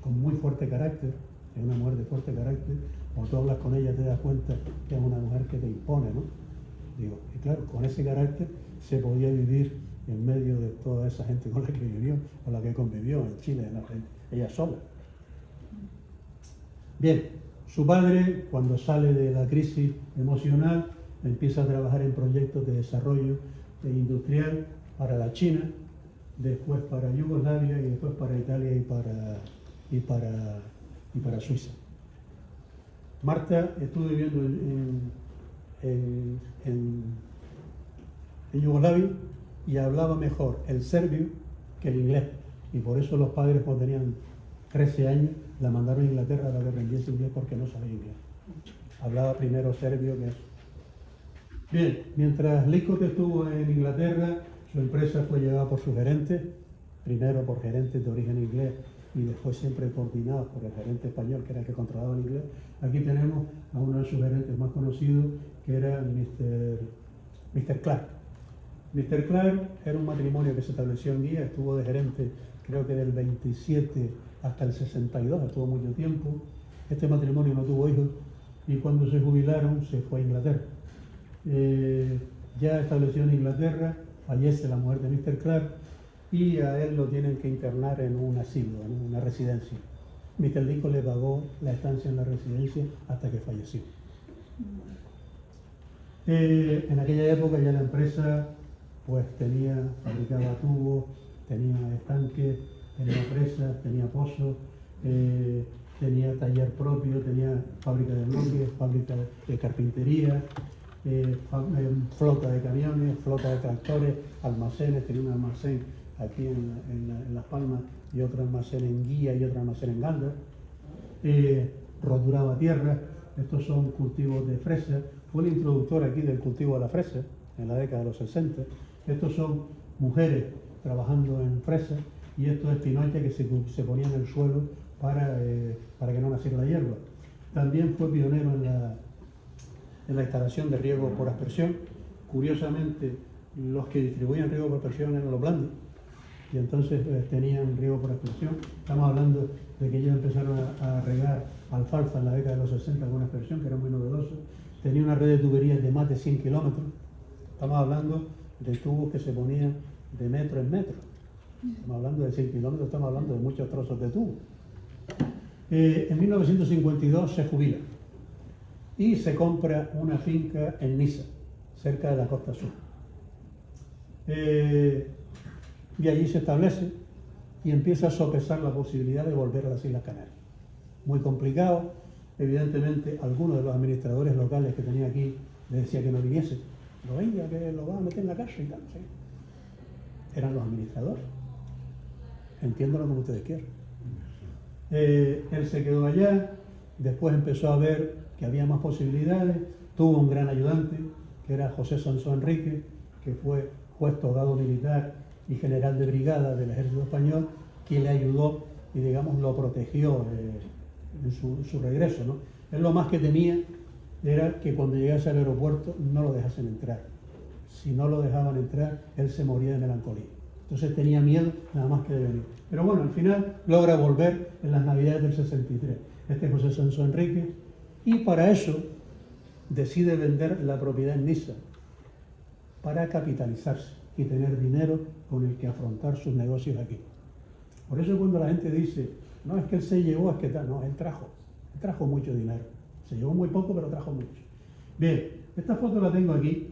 B: con muy fuerte carácter. Es una mujer de fuerte carácter. Cuando tú hablas con ella te das cuenta que es una mujer que te impone, ¿no? Digo, y claro, con ese carácter se podía vivir en medio de toda esa gente con la que vivió, con la que convivió en Chile, en Argentina, ella sola. Bien, su padre, cuando sale de la crisis emocional, empieza a trabajar en proyectos de desarrollo industrial para la China, después para Yugoslavia y después para Italia y para Suiza. Marta estuvo viviendo en Yugoslavia y hablaba mejor el serbio que el inglés, y por eso los padres, cuando tenían 13 años, la mandaron a Inglaterra para que aprendiese inglés, porque no sabía inglés. Hablaba primero serbio que eso. Bien, mientras Licote estuvo en Inglaterra, su empresa fue llevada por sus gerentes, primero por gerentes de origen inglés y después siempre coordinados por el gerente español, que era el que controlaba el inglés. Aquí tenemos a uno de sus gerentes más conocidos, que era Mr. Clark. Mr. Clark era un matrimonio que se estableció en Guía, estuvo de gerente creo que del 27 hasta el 62, estuvo mucho tiempo. Este matrimonio no tuvo hijos y cuando se jubilaron se fue a Inglaterra. Ya establecido en Inglaterra, fallece la mujer de Mr. Clark y a él lo tienen que internar en un asilo, en una residencia. Mr. Lincoln le pagó la estancia en la residencia hasta que falleció. En aquella época ya la empresa pues fabricaba tubos, tenía estanques, tenía presas, tenía pozos, tenía taller propio, tenía fábrica de bloques, fábrica de carpintería, flota de camiones, flota de tractores, almacenes, tenía un almacén aquí en Las Palmas y otro almacén en Guía y otro almacén en Galdas. Roturaba tierra. Estos son cultivos de fresa. Fue el introductor aquí del cultivo de la fresa en la década de los 60. Estos son mujeres trabajando en fresa y esto es pinocha que se ponía en el suelo para que no naciera la hierba. También fue pionero en la instalación de riego por aspersión. Curiosamente, los que distribuían riego por aspersión eran los blandos y entonces tenían riego por aspersión. Estamos hablando de que ellos empezaron a regar alfalfa en la década de los 60 con aspersión, que era muy novedoso. Tenía una red de tuberías de más de 100 kilómetros. Estamos hablando de tubos que se ponían de metro en metro. Estamos hablando de 100 kilómetros, estamos hablando de muchos trozos de tubo. En 1952 se jubila y se compra una finca en Niza, cerca de la costa sur. Y allí se establece y empieza a sopesar la posibilidad de volver a las Islas Canarias. Muy complicado, evidentemente algunos de los administradores locales que tenía aquí le decía que no viniese. No venga, que lo van a meter en la cárcel y tal, ¿sí? Eran los administradores. Entiéndalo como ustedes quieran. Él se quedó allá, después empezó a ver que había más posibilidades, tuvo un gran ayudante, que era José Sansón Enrique, que fue juez togado militar y general de brigada del ejército español, quien le ayudó y, digamos, lo protegió en su regreso, ¿no? Él lo más que temía era que cuando llegase al aeropuerto no lo dejasen entrar. Si no lo dejaban entrar, él se moría de melancolía. Entonces tenía miedo nada más que de venir. Pero bueno, al final logra volver en las Navidades del 63. Este es José Sansón Enrique. Y para eso decide vender la propiedad en Niza para capitalizarse y tener dinero con el que afrontar sus negocios aquí. Por eso cuando la gente dice, no, es que él se llevó, es que tal, no, él trajo mucho dinero. Se llevó muy poco, pero trajo mucho. Bien, esta foto la tengo aquí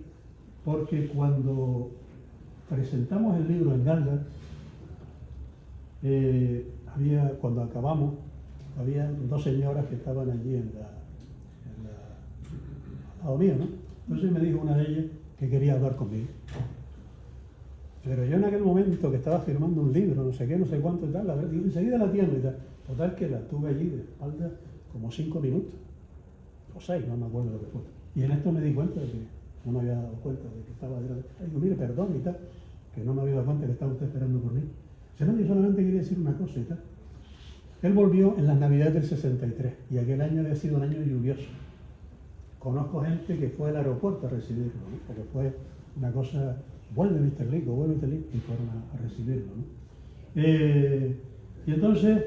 B: porque cuando presentamos el libro en Galdar, cuando acabamos, había dos señoras que estaban allí al lado mío, ¿no? Entonces me dijo una de ellas que quería hablar conmigo. Pero yo en aquel momento que estaba firmando un libro, no sé qué, no sé cuánto y tal, y enseguida la atiendo y tal. Total que la tuve allí de espalda como 5 minutos, o 6, no me acuerdo lo que fue. Y en esto me di cuenta de que no me había dado cuenta de que estaba delante. Digo, mire, perdón y tal, que no me había dado cuenta que estaba usted esperando por mí. Yo solamente quería decir una cosa y tal. Él volvió en las Navidades del 63 y aquel año había sido un año lluvioso. Conozco gente que fue al aeropuerto a recibirlo, ¿no? Porque fue una cosa, vuelve Mr. Lico, y fueron a recibirlo, ¿no? Y entonces,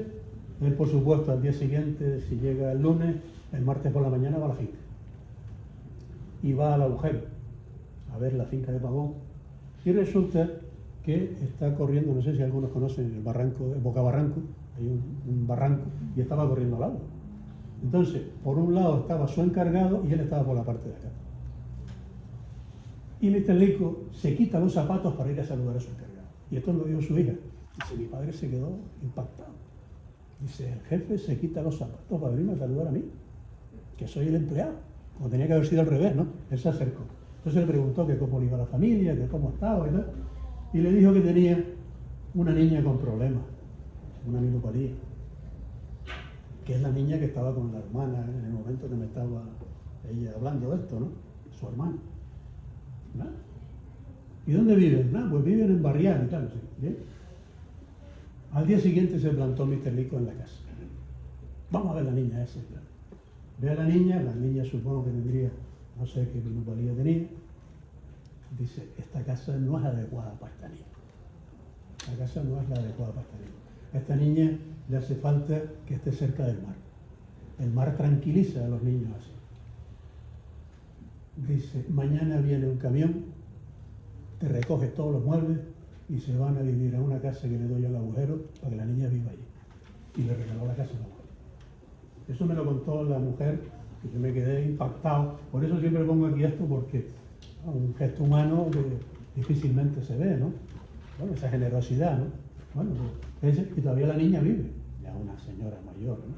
B: él por supuesto al día siguiente, si llega el lunes, el martes por la mañana va a la finca. Y va al agujero a ver la finca de Pavón. Y resulta que está corriendo, no sé si algunos conocen el barranco, el Bocabarranco, hay un barranco, y estaba corriendo al agua. Entonces, por un lado estaba su encargado y él estaba por la parte de acá. Y Mr. Lico se quita los zapatos para ir a saludar a su encargado. Y esto lo vio su hija. Dice, mi padre se quedó impactado. Dice, el jefe se quita los zapatos para venirme a saludar a mí, que soy el empleado. Como tenía que haber sido al revés, ¿no? Él se acercó. Entonces le preguntó que cómo le iba a la familia, que cómo estaba y tal. Y le dijo que tenía una niña con problemas, una minusvalía, que es la niña que estaba con la hermana en el momento que me estaba ella hablando de esto, ¿no? Su hermana. ¿No? ¿Y dónde viven? No, pues viven en Barrial y tal, ¿sí? ¿Bien? Al día siguiente se plantó Mr. Lico en la casa. Vamos a ver la niña esa. Ve a la niña supongo que tendría, no sé qué minusvalía tenía. Dice, esta casa no es adecuada para esta niña. La casa no es la adecuada para esta niña. A esta niña le hace falta que esté cerca del mar. El mar tranquiliza a los niños así. Dice, mañana viene un camión, te recoge todos los muebles y se van a vivir a una casa que le doy al agujero para que la niña viva allí. Y le regaló la casa a la mujer. Eso me lo contó la mujer, que yo me quedé impactado. Por eso siempre pongo aquí esto, porque un gesto humano que difícilmente se ve, ¿no? Bueno, esa generosidad, ¿no? Bueno, pues, y todavía la niña vive, ya una señora mayor, ¿no?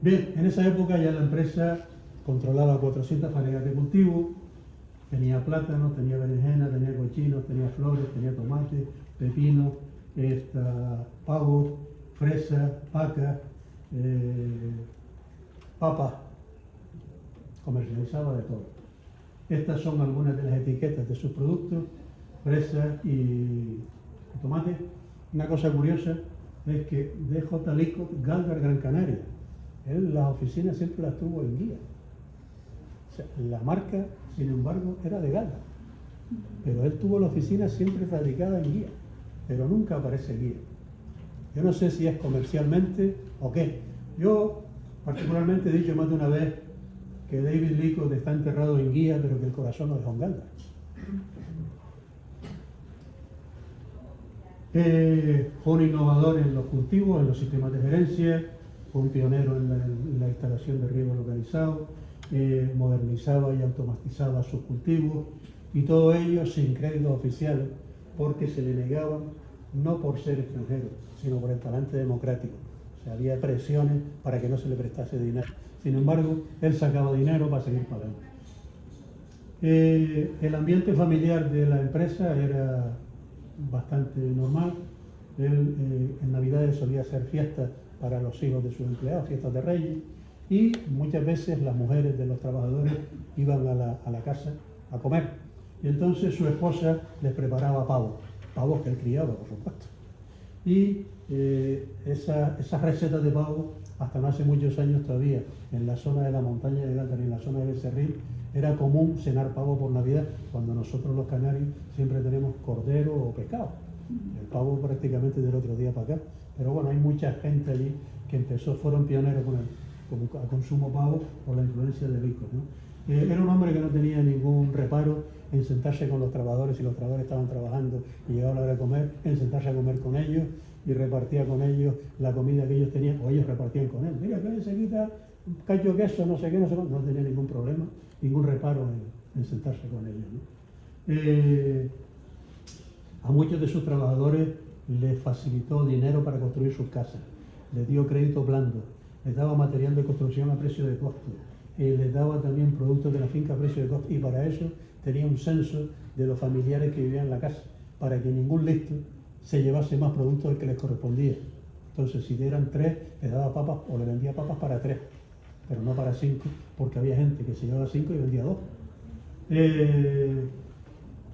B: Bien, en esa época ya la empresa controlaba 400 fanegas de cultivo, tenía plátano, tenía berenjena, tenía cochinos, tenía flores, tenía tomate, pepino, pavo, fresa, paca, papa, comercializaba de todo. Estas son algunas de las etiquetas de sus productos, fresa y tomate. Una cosa curiosa es que DJ Lico, Galdar, Gran Canaria, él las oficinas siempre las tuvo en guía. O sea, la marca, sin embargo, era de Galdar, pero él tuvo la oficina siempre radicada en guía, pero nunca aparece guía. Yo no sé si es comercialmente o qué. Yo particularmente he dicho más de una vez que David Lico está enterrado en guía, pero que el corazón lo dejó en Galdar. Fue un innovador en los cultivos, en los sistemas de gerencia, fue un pionero en la instalación de riego localizado, modernizaba y automatizaba sus cultivos, y todo ello sin créditos oficiales, porque se le negaban no por ser extranjero, sino por el talante democrático. O sea, había presiones para que no se le prestase dinero. Sin embargo, él sacaba dinero para seguir pagando. El ambiente familiar de la empresa era bastante normal. Él en Navidades solía hacer fiestas para los hijos de sus empleados, fiestas de Reyes, y muchas veces las mujeres de los trabajadores iban a la casa a comer. Y entonces su esposa les preparaba pavos que él criaba, por supuesto. Y esas recetas de pavo, hasta no hace muchos años todavía, en la zona de la montaña de Galdar y en la zona de Becerril, era común cenar pavo por Navidad, cuando nosotros los canarios siempre tenemos cordero o pescado. El pavo prácticamente del otro día para acá. Pero bueno, hay mucha gente allí que fueron pioneros con el consumo pavo por la influencia de Lico, ¿no? Era un hombre que no tenía ningún reparo en sentarse con los trabajadores, si los trabajadores estaban trabajando y llegaba la hora de comer, en sentarse a comer con ellos y repartía con ellos la comida que ellos tenían, o ellos repartían con él. Mira, que se quita cacho queso, no sé qué, no sé cuánto. No tenía ningún problema, ningún reparo en sentarse con ellos, ¿no? A muchos de sus trabajadores les facilitó dinero para construir sus casas, les dio crédito blando, les daba material de construcción a precio de costo, les daba también productos de la finca a precio de costo, y para eso tenía un censo de los familiares que vivían en la casa, para que ningún listo se llevase más productos del que les correspondía. Entonces, si eran 3, les daba papas o le vendía papas para 3, pero no para 5, porque había gente que se llevaba 5 y vendía 2.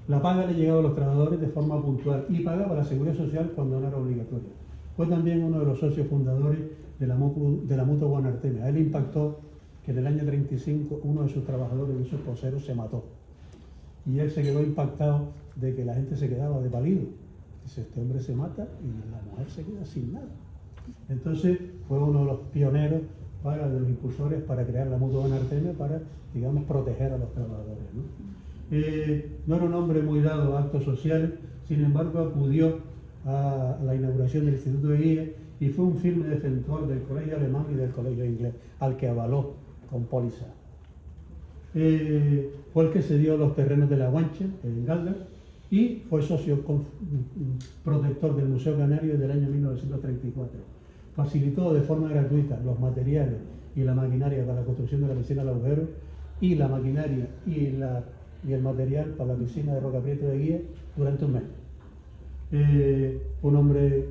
B: La paga le llegaba a los trabajadores de forma puntual y pagaba la seguridad social cuando no era obligatoria. Fue también uno de los socios fundadores de la Mutua Guanarteme. A él impactó que en el año 35 uno de sus trabajadores, de sus poseros, se mató. Y él se quedó impactado de que la gente se quedaba de pálido. Dice, este hombre se mata y la mujer se queda sin nada. Entonces fue uno de los pioneros, de los impulsores para crear la Mutua Guanarteme para, digamos, proteger a los trabajadores, ¿no? No era un hombre muy dado a actos sociales, sin embargo acudió a la inauguración del Instituto de Guías y fue un firme defensor del colegio alemán y del colegio inglés, al que avaló con póliza. Fue el que cedió los terrenos de la Guancha, en Galda, y fue socio protector del Museo Canario desde el año 1934. Facilitó de forma gratuita los materiales y la maquinaria para la construcción de la piscina del agujero y la maquinaria y el material para la piscina de Roca Prieto de Guía durante un mes. Un hombre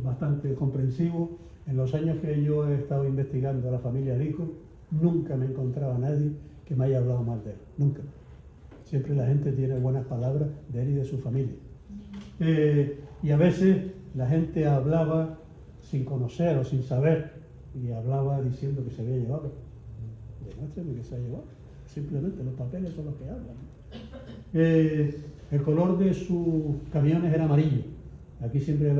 B: bastante comprensivo. En los años que yo he estado investigando a la familia Rico, nunca me encontraba a nadie que me haya hablado mal de él, nunca. Siempre la gente tiene buenas palabras de él y de su familia. Y a veces la gente hablaba sin conocer o sin saber, y hablaba diciendo que se había llevado. Demuéstrame que se ha llevado. Simplemente los papeles son los que hablan. El color de sus camiones era amarillo. Aquí siempre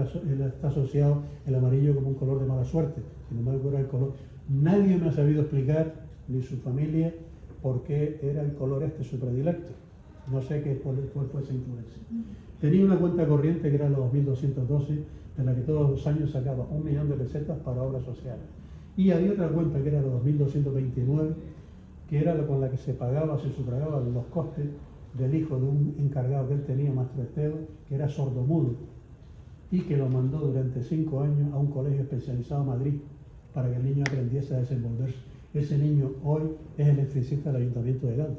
B: está asociado el amarillo como un color de mala suerte. Sin embargo, era el color. Nadie me ha sabido explicar, ni su familia, por qué era el color este su predilecto. No sé cuál fue esa influencia. Tenía una cuenta corriente que era los 2.212, de la que todos los años sacaba 1 millón de pesetas para obras sociales. Y había otra cuenta que era los 2.229, que era con la que se sufragaban los costes del hijo de un encargado que él tenía, Maestro Esteban, que era sordomudo, y que lo mandó durante 5 años a un colegio especializado en Madrid para que el niño aprendiese a desenvolverse. Ese niño hoy es electricista del Ayuntamiento de Galda.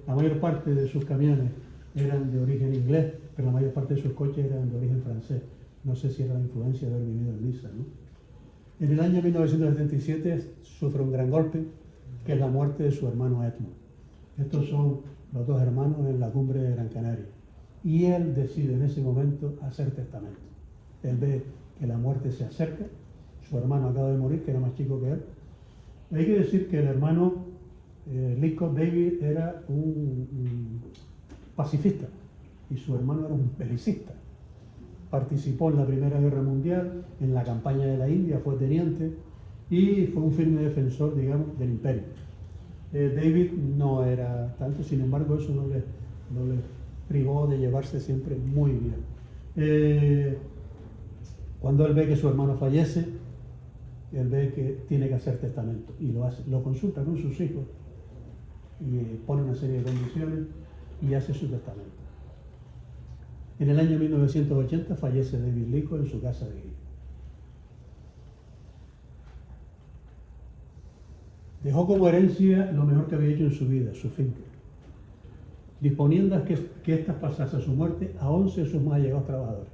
B: La mayor parte de sus camiones eran de origen inglés, pero la mayor parte de sus coches eran de origen francés. No sé si era la influencia de haber vivido en Niza, ¿no? En el año 1977 sufre un gran golpe, que es la muerte de su hermano Edmund. Estos son los 2 hermanos en la cumbre de Gran Canaria. Y él decide en ese momento hacer testamento. Él ve que la muerte se acerca, su hermano acaba de morir, que era más chico que él. Hay que decir que el hermano Lycos David era un pacifista y su hermano era un belicista. Participó en la Primera Guerra Mundial, en la campaña de la India, fue teniente y fue un firme defensor, digamos, del imperio. David no era tanto, sin embargo, eso no le privó de llevarse siempre muy bien. Cuando él ve que su hermano fallece, él ve que tiene que hacer testamento y lo hace. Lo consulta con sus hijos y pone una serie de condiciones y hace su testamento. En el año 1980 fallece David Lycos en su casa de Guía. Dejó como herencia lo mejor que había hecho en su vida, su finca, disponiendo que estas pasase a su muerte a 11 de sus más allegados trabajadores.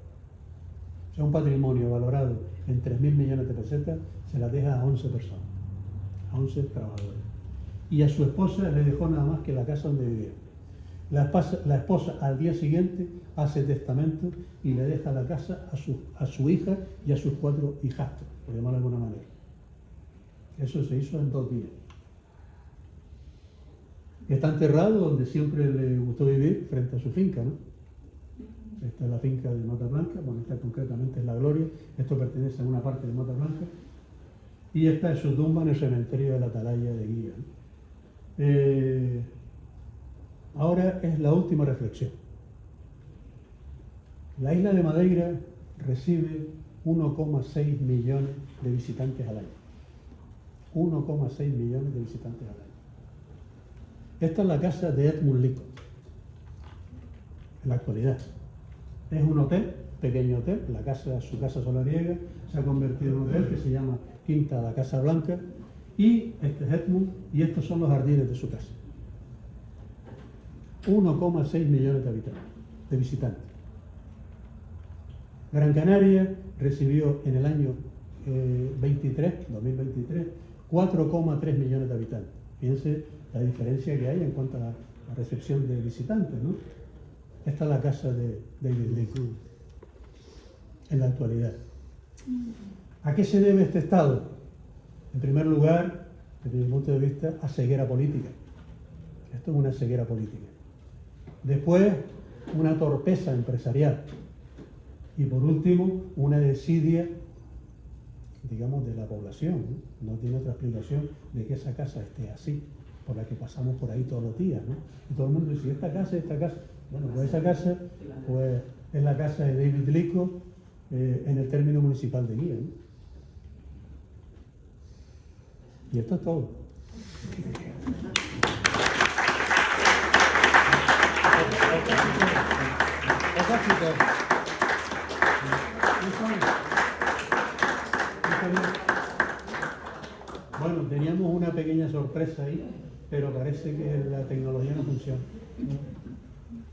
B: O sea, un patrimonio valorado en 3.000 millones de pesetas se las deja a 11 personas, a 11 trabajadores. Y a su esposa le dejó nada más que la casa donde vivía. La esposa al día siguiente hace testamento y le deja la casa a su hija y a sus 4 hijastros, por llamarlo de alguna manera. Eso se hizo en 2 días. Está enterrado donde siempre le gustó vivir, frente a su finca, ¿no? Esta es la finca de Mata Blanca, bueno, esta concretamente es La Gloria, esto pertenece a una parte de Mata Blanca, y esta es su tumba en el cementerio de la Atalaya de Guía, ¿no? Ahora es la última reflexión. La isla de Madeira recibe 1,6 millones de visitantes al año. 1,6 millones de visitantes al año. Esta es la casa de Edmund Lincoln, en la actualidad. Es un hotel, pequeño hotel, su casa solariega se ha convertido en un hotel que se llama Quinta la Casa Blanca, y este es Edmund, y estos son los jardines de su casa. 1,6 millones de habitantes, de visitantes. Gran Canaria recibió en el año 2023, 4,3 millones de habitantes. Fíjense la diferencia que hay en cuanto a la recepción de visitantes, ¿no? Esta es la casa de David Lincoln en la actualidad. ¿A qué se debe este estado? En primer lugar, desde mi punto de vista, a ceguera política. Esto es una ceguera política. Después, una torpeza empresarial. Y por último, una desidia, digamos, de la población. No tiene otra explicación de que esa casa esté así, por la que pasamos por ahí todos los días, ¿no? Y todo el mundo dice, esta casa. Bueno, pues esa casa pues, es la casa de David Lincoln en el término municipal de Guía, ¿no? Y esto es todo. Bueno, teníamos una pequeña sorpresa ahí, pero parece que la tecnología no funciona.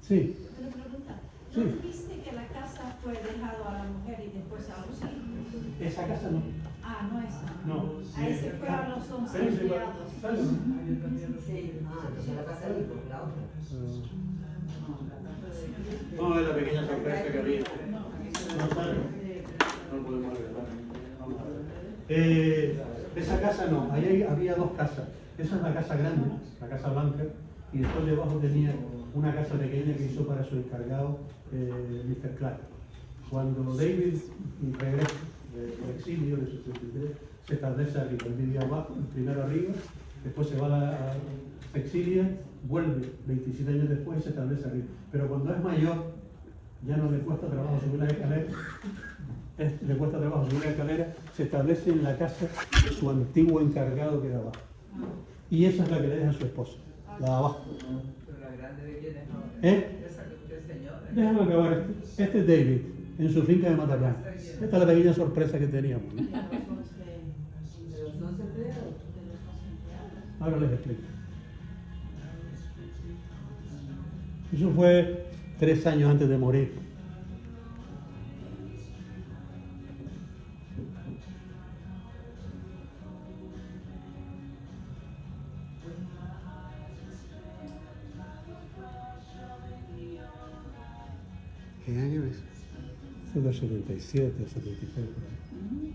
B: Sí.
C: Una pregunta.
B: Sí.
C: ¿No dijiste que la casa fue dejado a la mujer y después a los hijos?
B: Esa casa no.
C: Ah, no esa.
B: No.
C: Ahí se fue a los 11
B: Pero sí,
C: empleados.
B: ¿sale?
A: Sí, entonces la casa de la otra.
B: No, es la pequeña sorpresa que había. No sale. No podemos arreglar. Vamos a ver. Esa casa no, ahí había dos casas. Esa es la casa grande, la casa blanca, y después debajo tenía una casa pequeña que hizo para su encargado, Mr. Clark. Cuando David regresa del exilio de 63, se establece arriba, él vivía abajo, primero arriba, después se va se exilia, vuelve 27 años después y se establece arriba. Pero cuando es mayor, ya no le cuesta trabajo subir las escaleras, se establece en la casa de su antiguo encargado que era abajo. Y esa es la que le deja a su esposa, la de abajo.
D: Pero la grande de quién es ahora.
B: ¿Eh?
D: Esa que usted señora.
B: Déjame acabar. Este es David, en su finca de Matacán. Esta es la pequeña sorpresa que teníamos, ¿no?
A: De los 11 empleados.
B: Ahora les explico. Eso fue 3 años antes de morir.
E: ¿Qué año es?
B: Eso es del 77, 76. por ahí.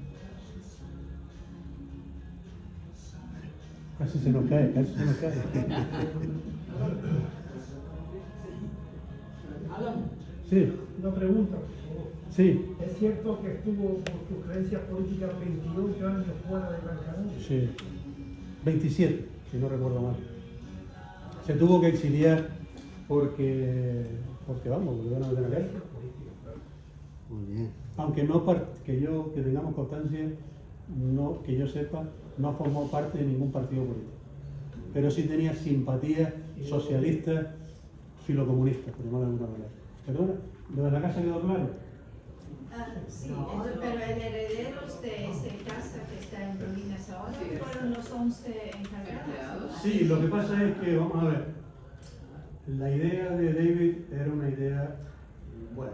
B: Casi se nos cae.
F: Alan,
B: Sí,
F: una pregunta, por favor.
B: sí,
F: ¿Es cierto que estuvo por tus creencias políticas 28 años fuera de Gran Canaria?
B: sí. 27, si no recuerdo mal. Se tuvo que exiliar porque vamos, porque iban a meter en la cárcel.
E: Muy bien.
B: Aunque no que tengamos constancia, no, que yo sepa, no formó parte de ningún partido político. Pero sí tenía simpatía socialista, filocomunista, por llamarlo de alguna manera. ¿Perdona? ¿Lo de la casa quedó claro?
C: Sí, pero el heredero de esa casa que está en ruinas ahora fueron los 11 encargados.
B: Sí, lo que pasa es que, vamos a ver, la idea de David era una idea buena,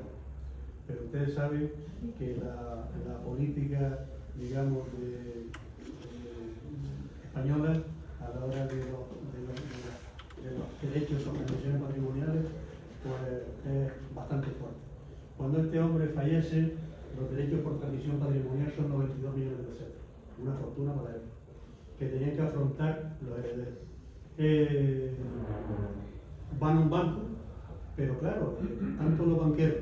B: pero ustedes saben que la política, digamos, española, a la hora de los derechos o condiciones patrimoniales, pues es bastante fuerte. Cuando este hombre fallece, los derechos por transmisión patrimonial son 92 millones de pesetas, una fortuna para él, que tenían que afrontar los herederos. Van a un banco, pero claro, tanto los banqueros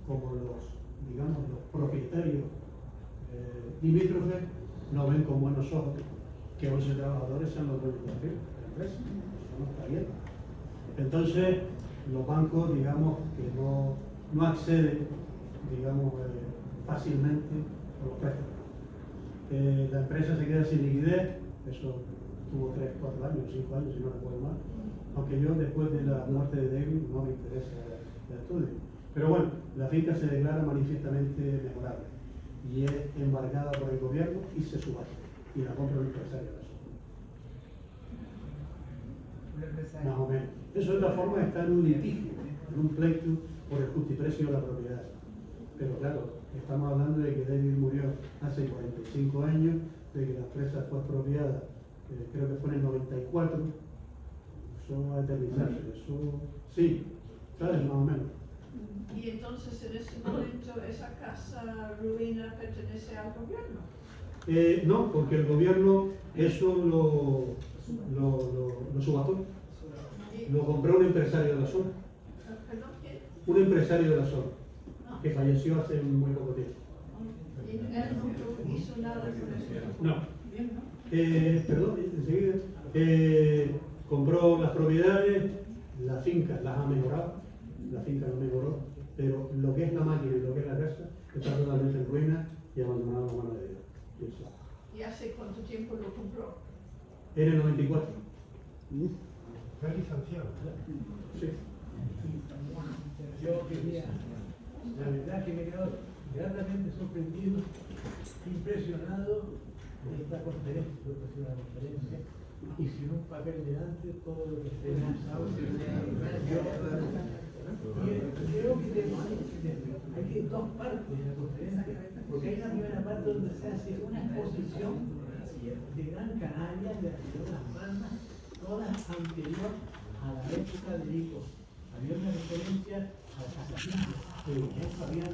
B: como los propietarios limítrofes no ven con buenos ojos que 11 trabajadores sean los dueños de la firma. empresa. Eso no está bien. Entonces, los bancos, digamos, que no acceden, digamos, fácilmente a los préstamos. La empresa se queda sin liquidez, eso tuvo 3, 4 años, 5 años, si no recuerdo mal. Aunque yo, después de la muerte de David, no me interesa el estudio. Pero bueno, la finca se declara manifiestamente mejorable y es embargada por el gobierno y se subasta. Y la compra un empresario de eso.
D: Un empresario.
B: Más o menos. Eso es la forma de estar en un litigio, en un pleito por el justiprecio de la propiedad. Pero claro, estamos hablando de que David murió hace 45 años, de que la empresa fue expropiada, creo que fue en el 94. Eso va a eternizarse, eso sí, ¿sabes? Más o menos.
C: Y entonces en ese momento esa casa ruina pertenece al gobierno.
B: No, porque el gobierno eso lo subastó. Lo compró un empresario de la zona.
C: ¿Perdón? ¿Quién?
B: Un empresario de la zona, que falleció hace muy poco tiempo.
C: Y él no hizo nada con eso.
B: No.
C: Bien, ¿no?
B: Perdón, enseguida. Compró las propiedades, la finca las ha mejorado, la finca no mejoró, pero lo que es la máquina y lo que es la casa está totalmente en ruina y abandonado a mano de Dios. Y eso.
C: ¿Y hace cuánto tiempo lo compró?
B: Era el 94.
F: Está licenciado.
B: Sí.
G: Yo quería, la verdad que me he quedado gratamente sorprendido, impresionado de esta conferencia. Yo que una conferencia y sin un papel delante todo lo que se ha pasado. Creo que hay dos partes de la conferencia, porque hay una primera parte donde se hace una exposición de Gran Canaria, de las bandas, todas anterior a la época de Rico. Había una referencia al casamiento, pero eso había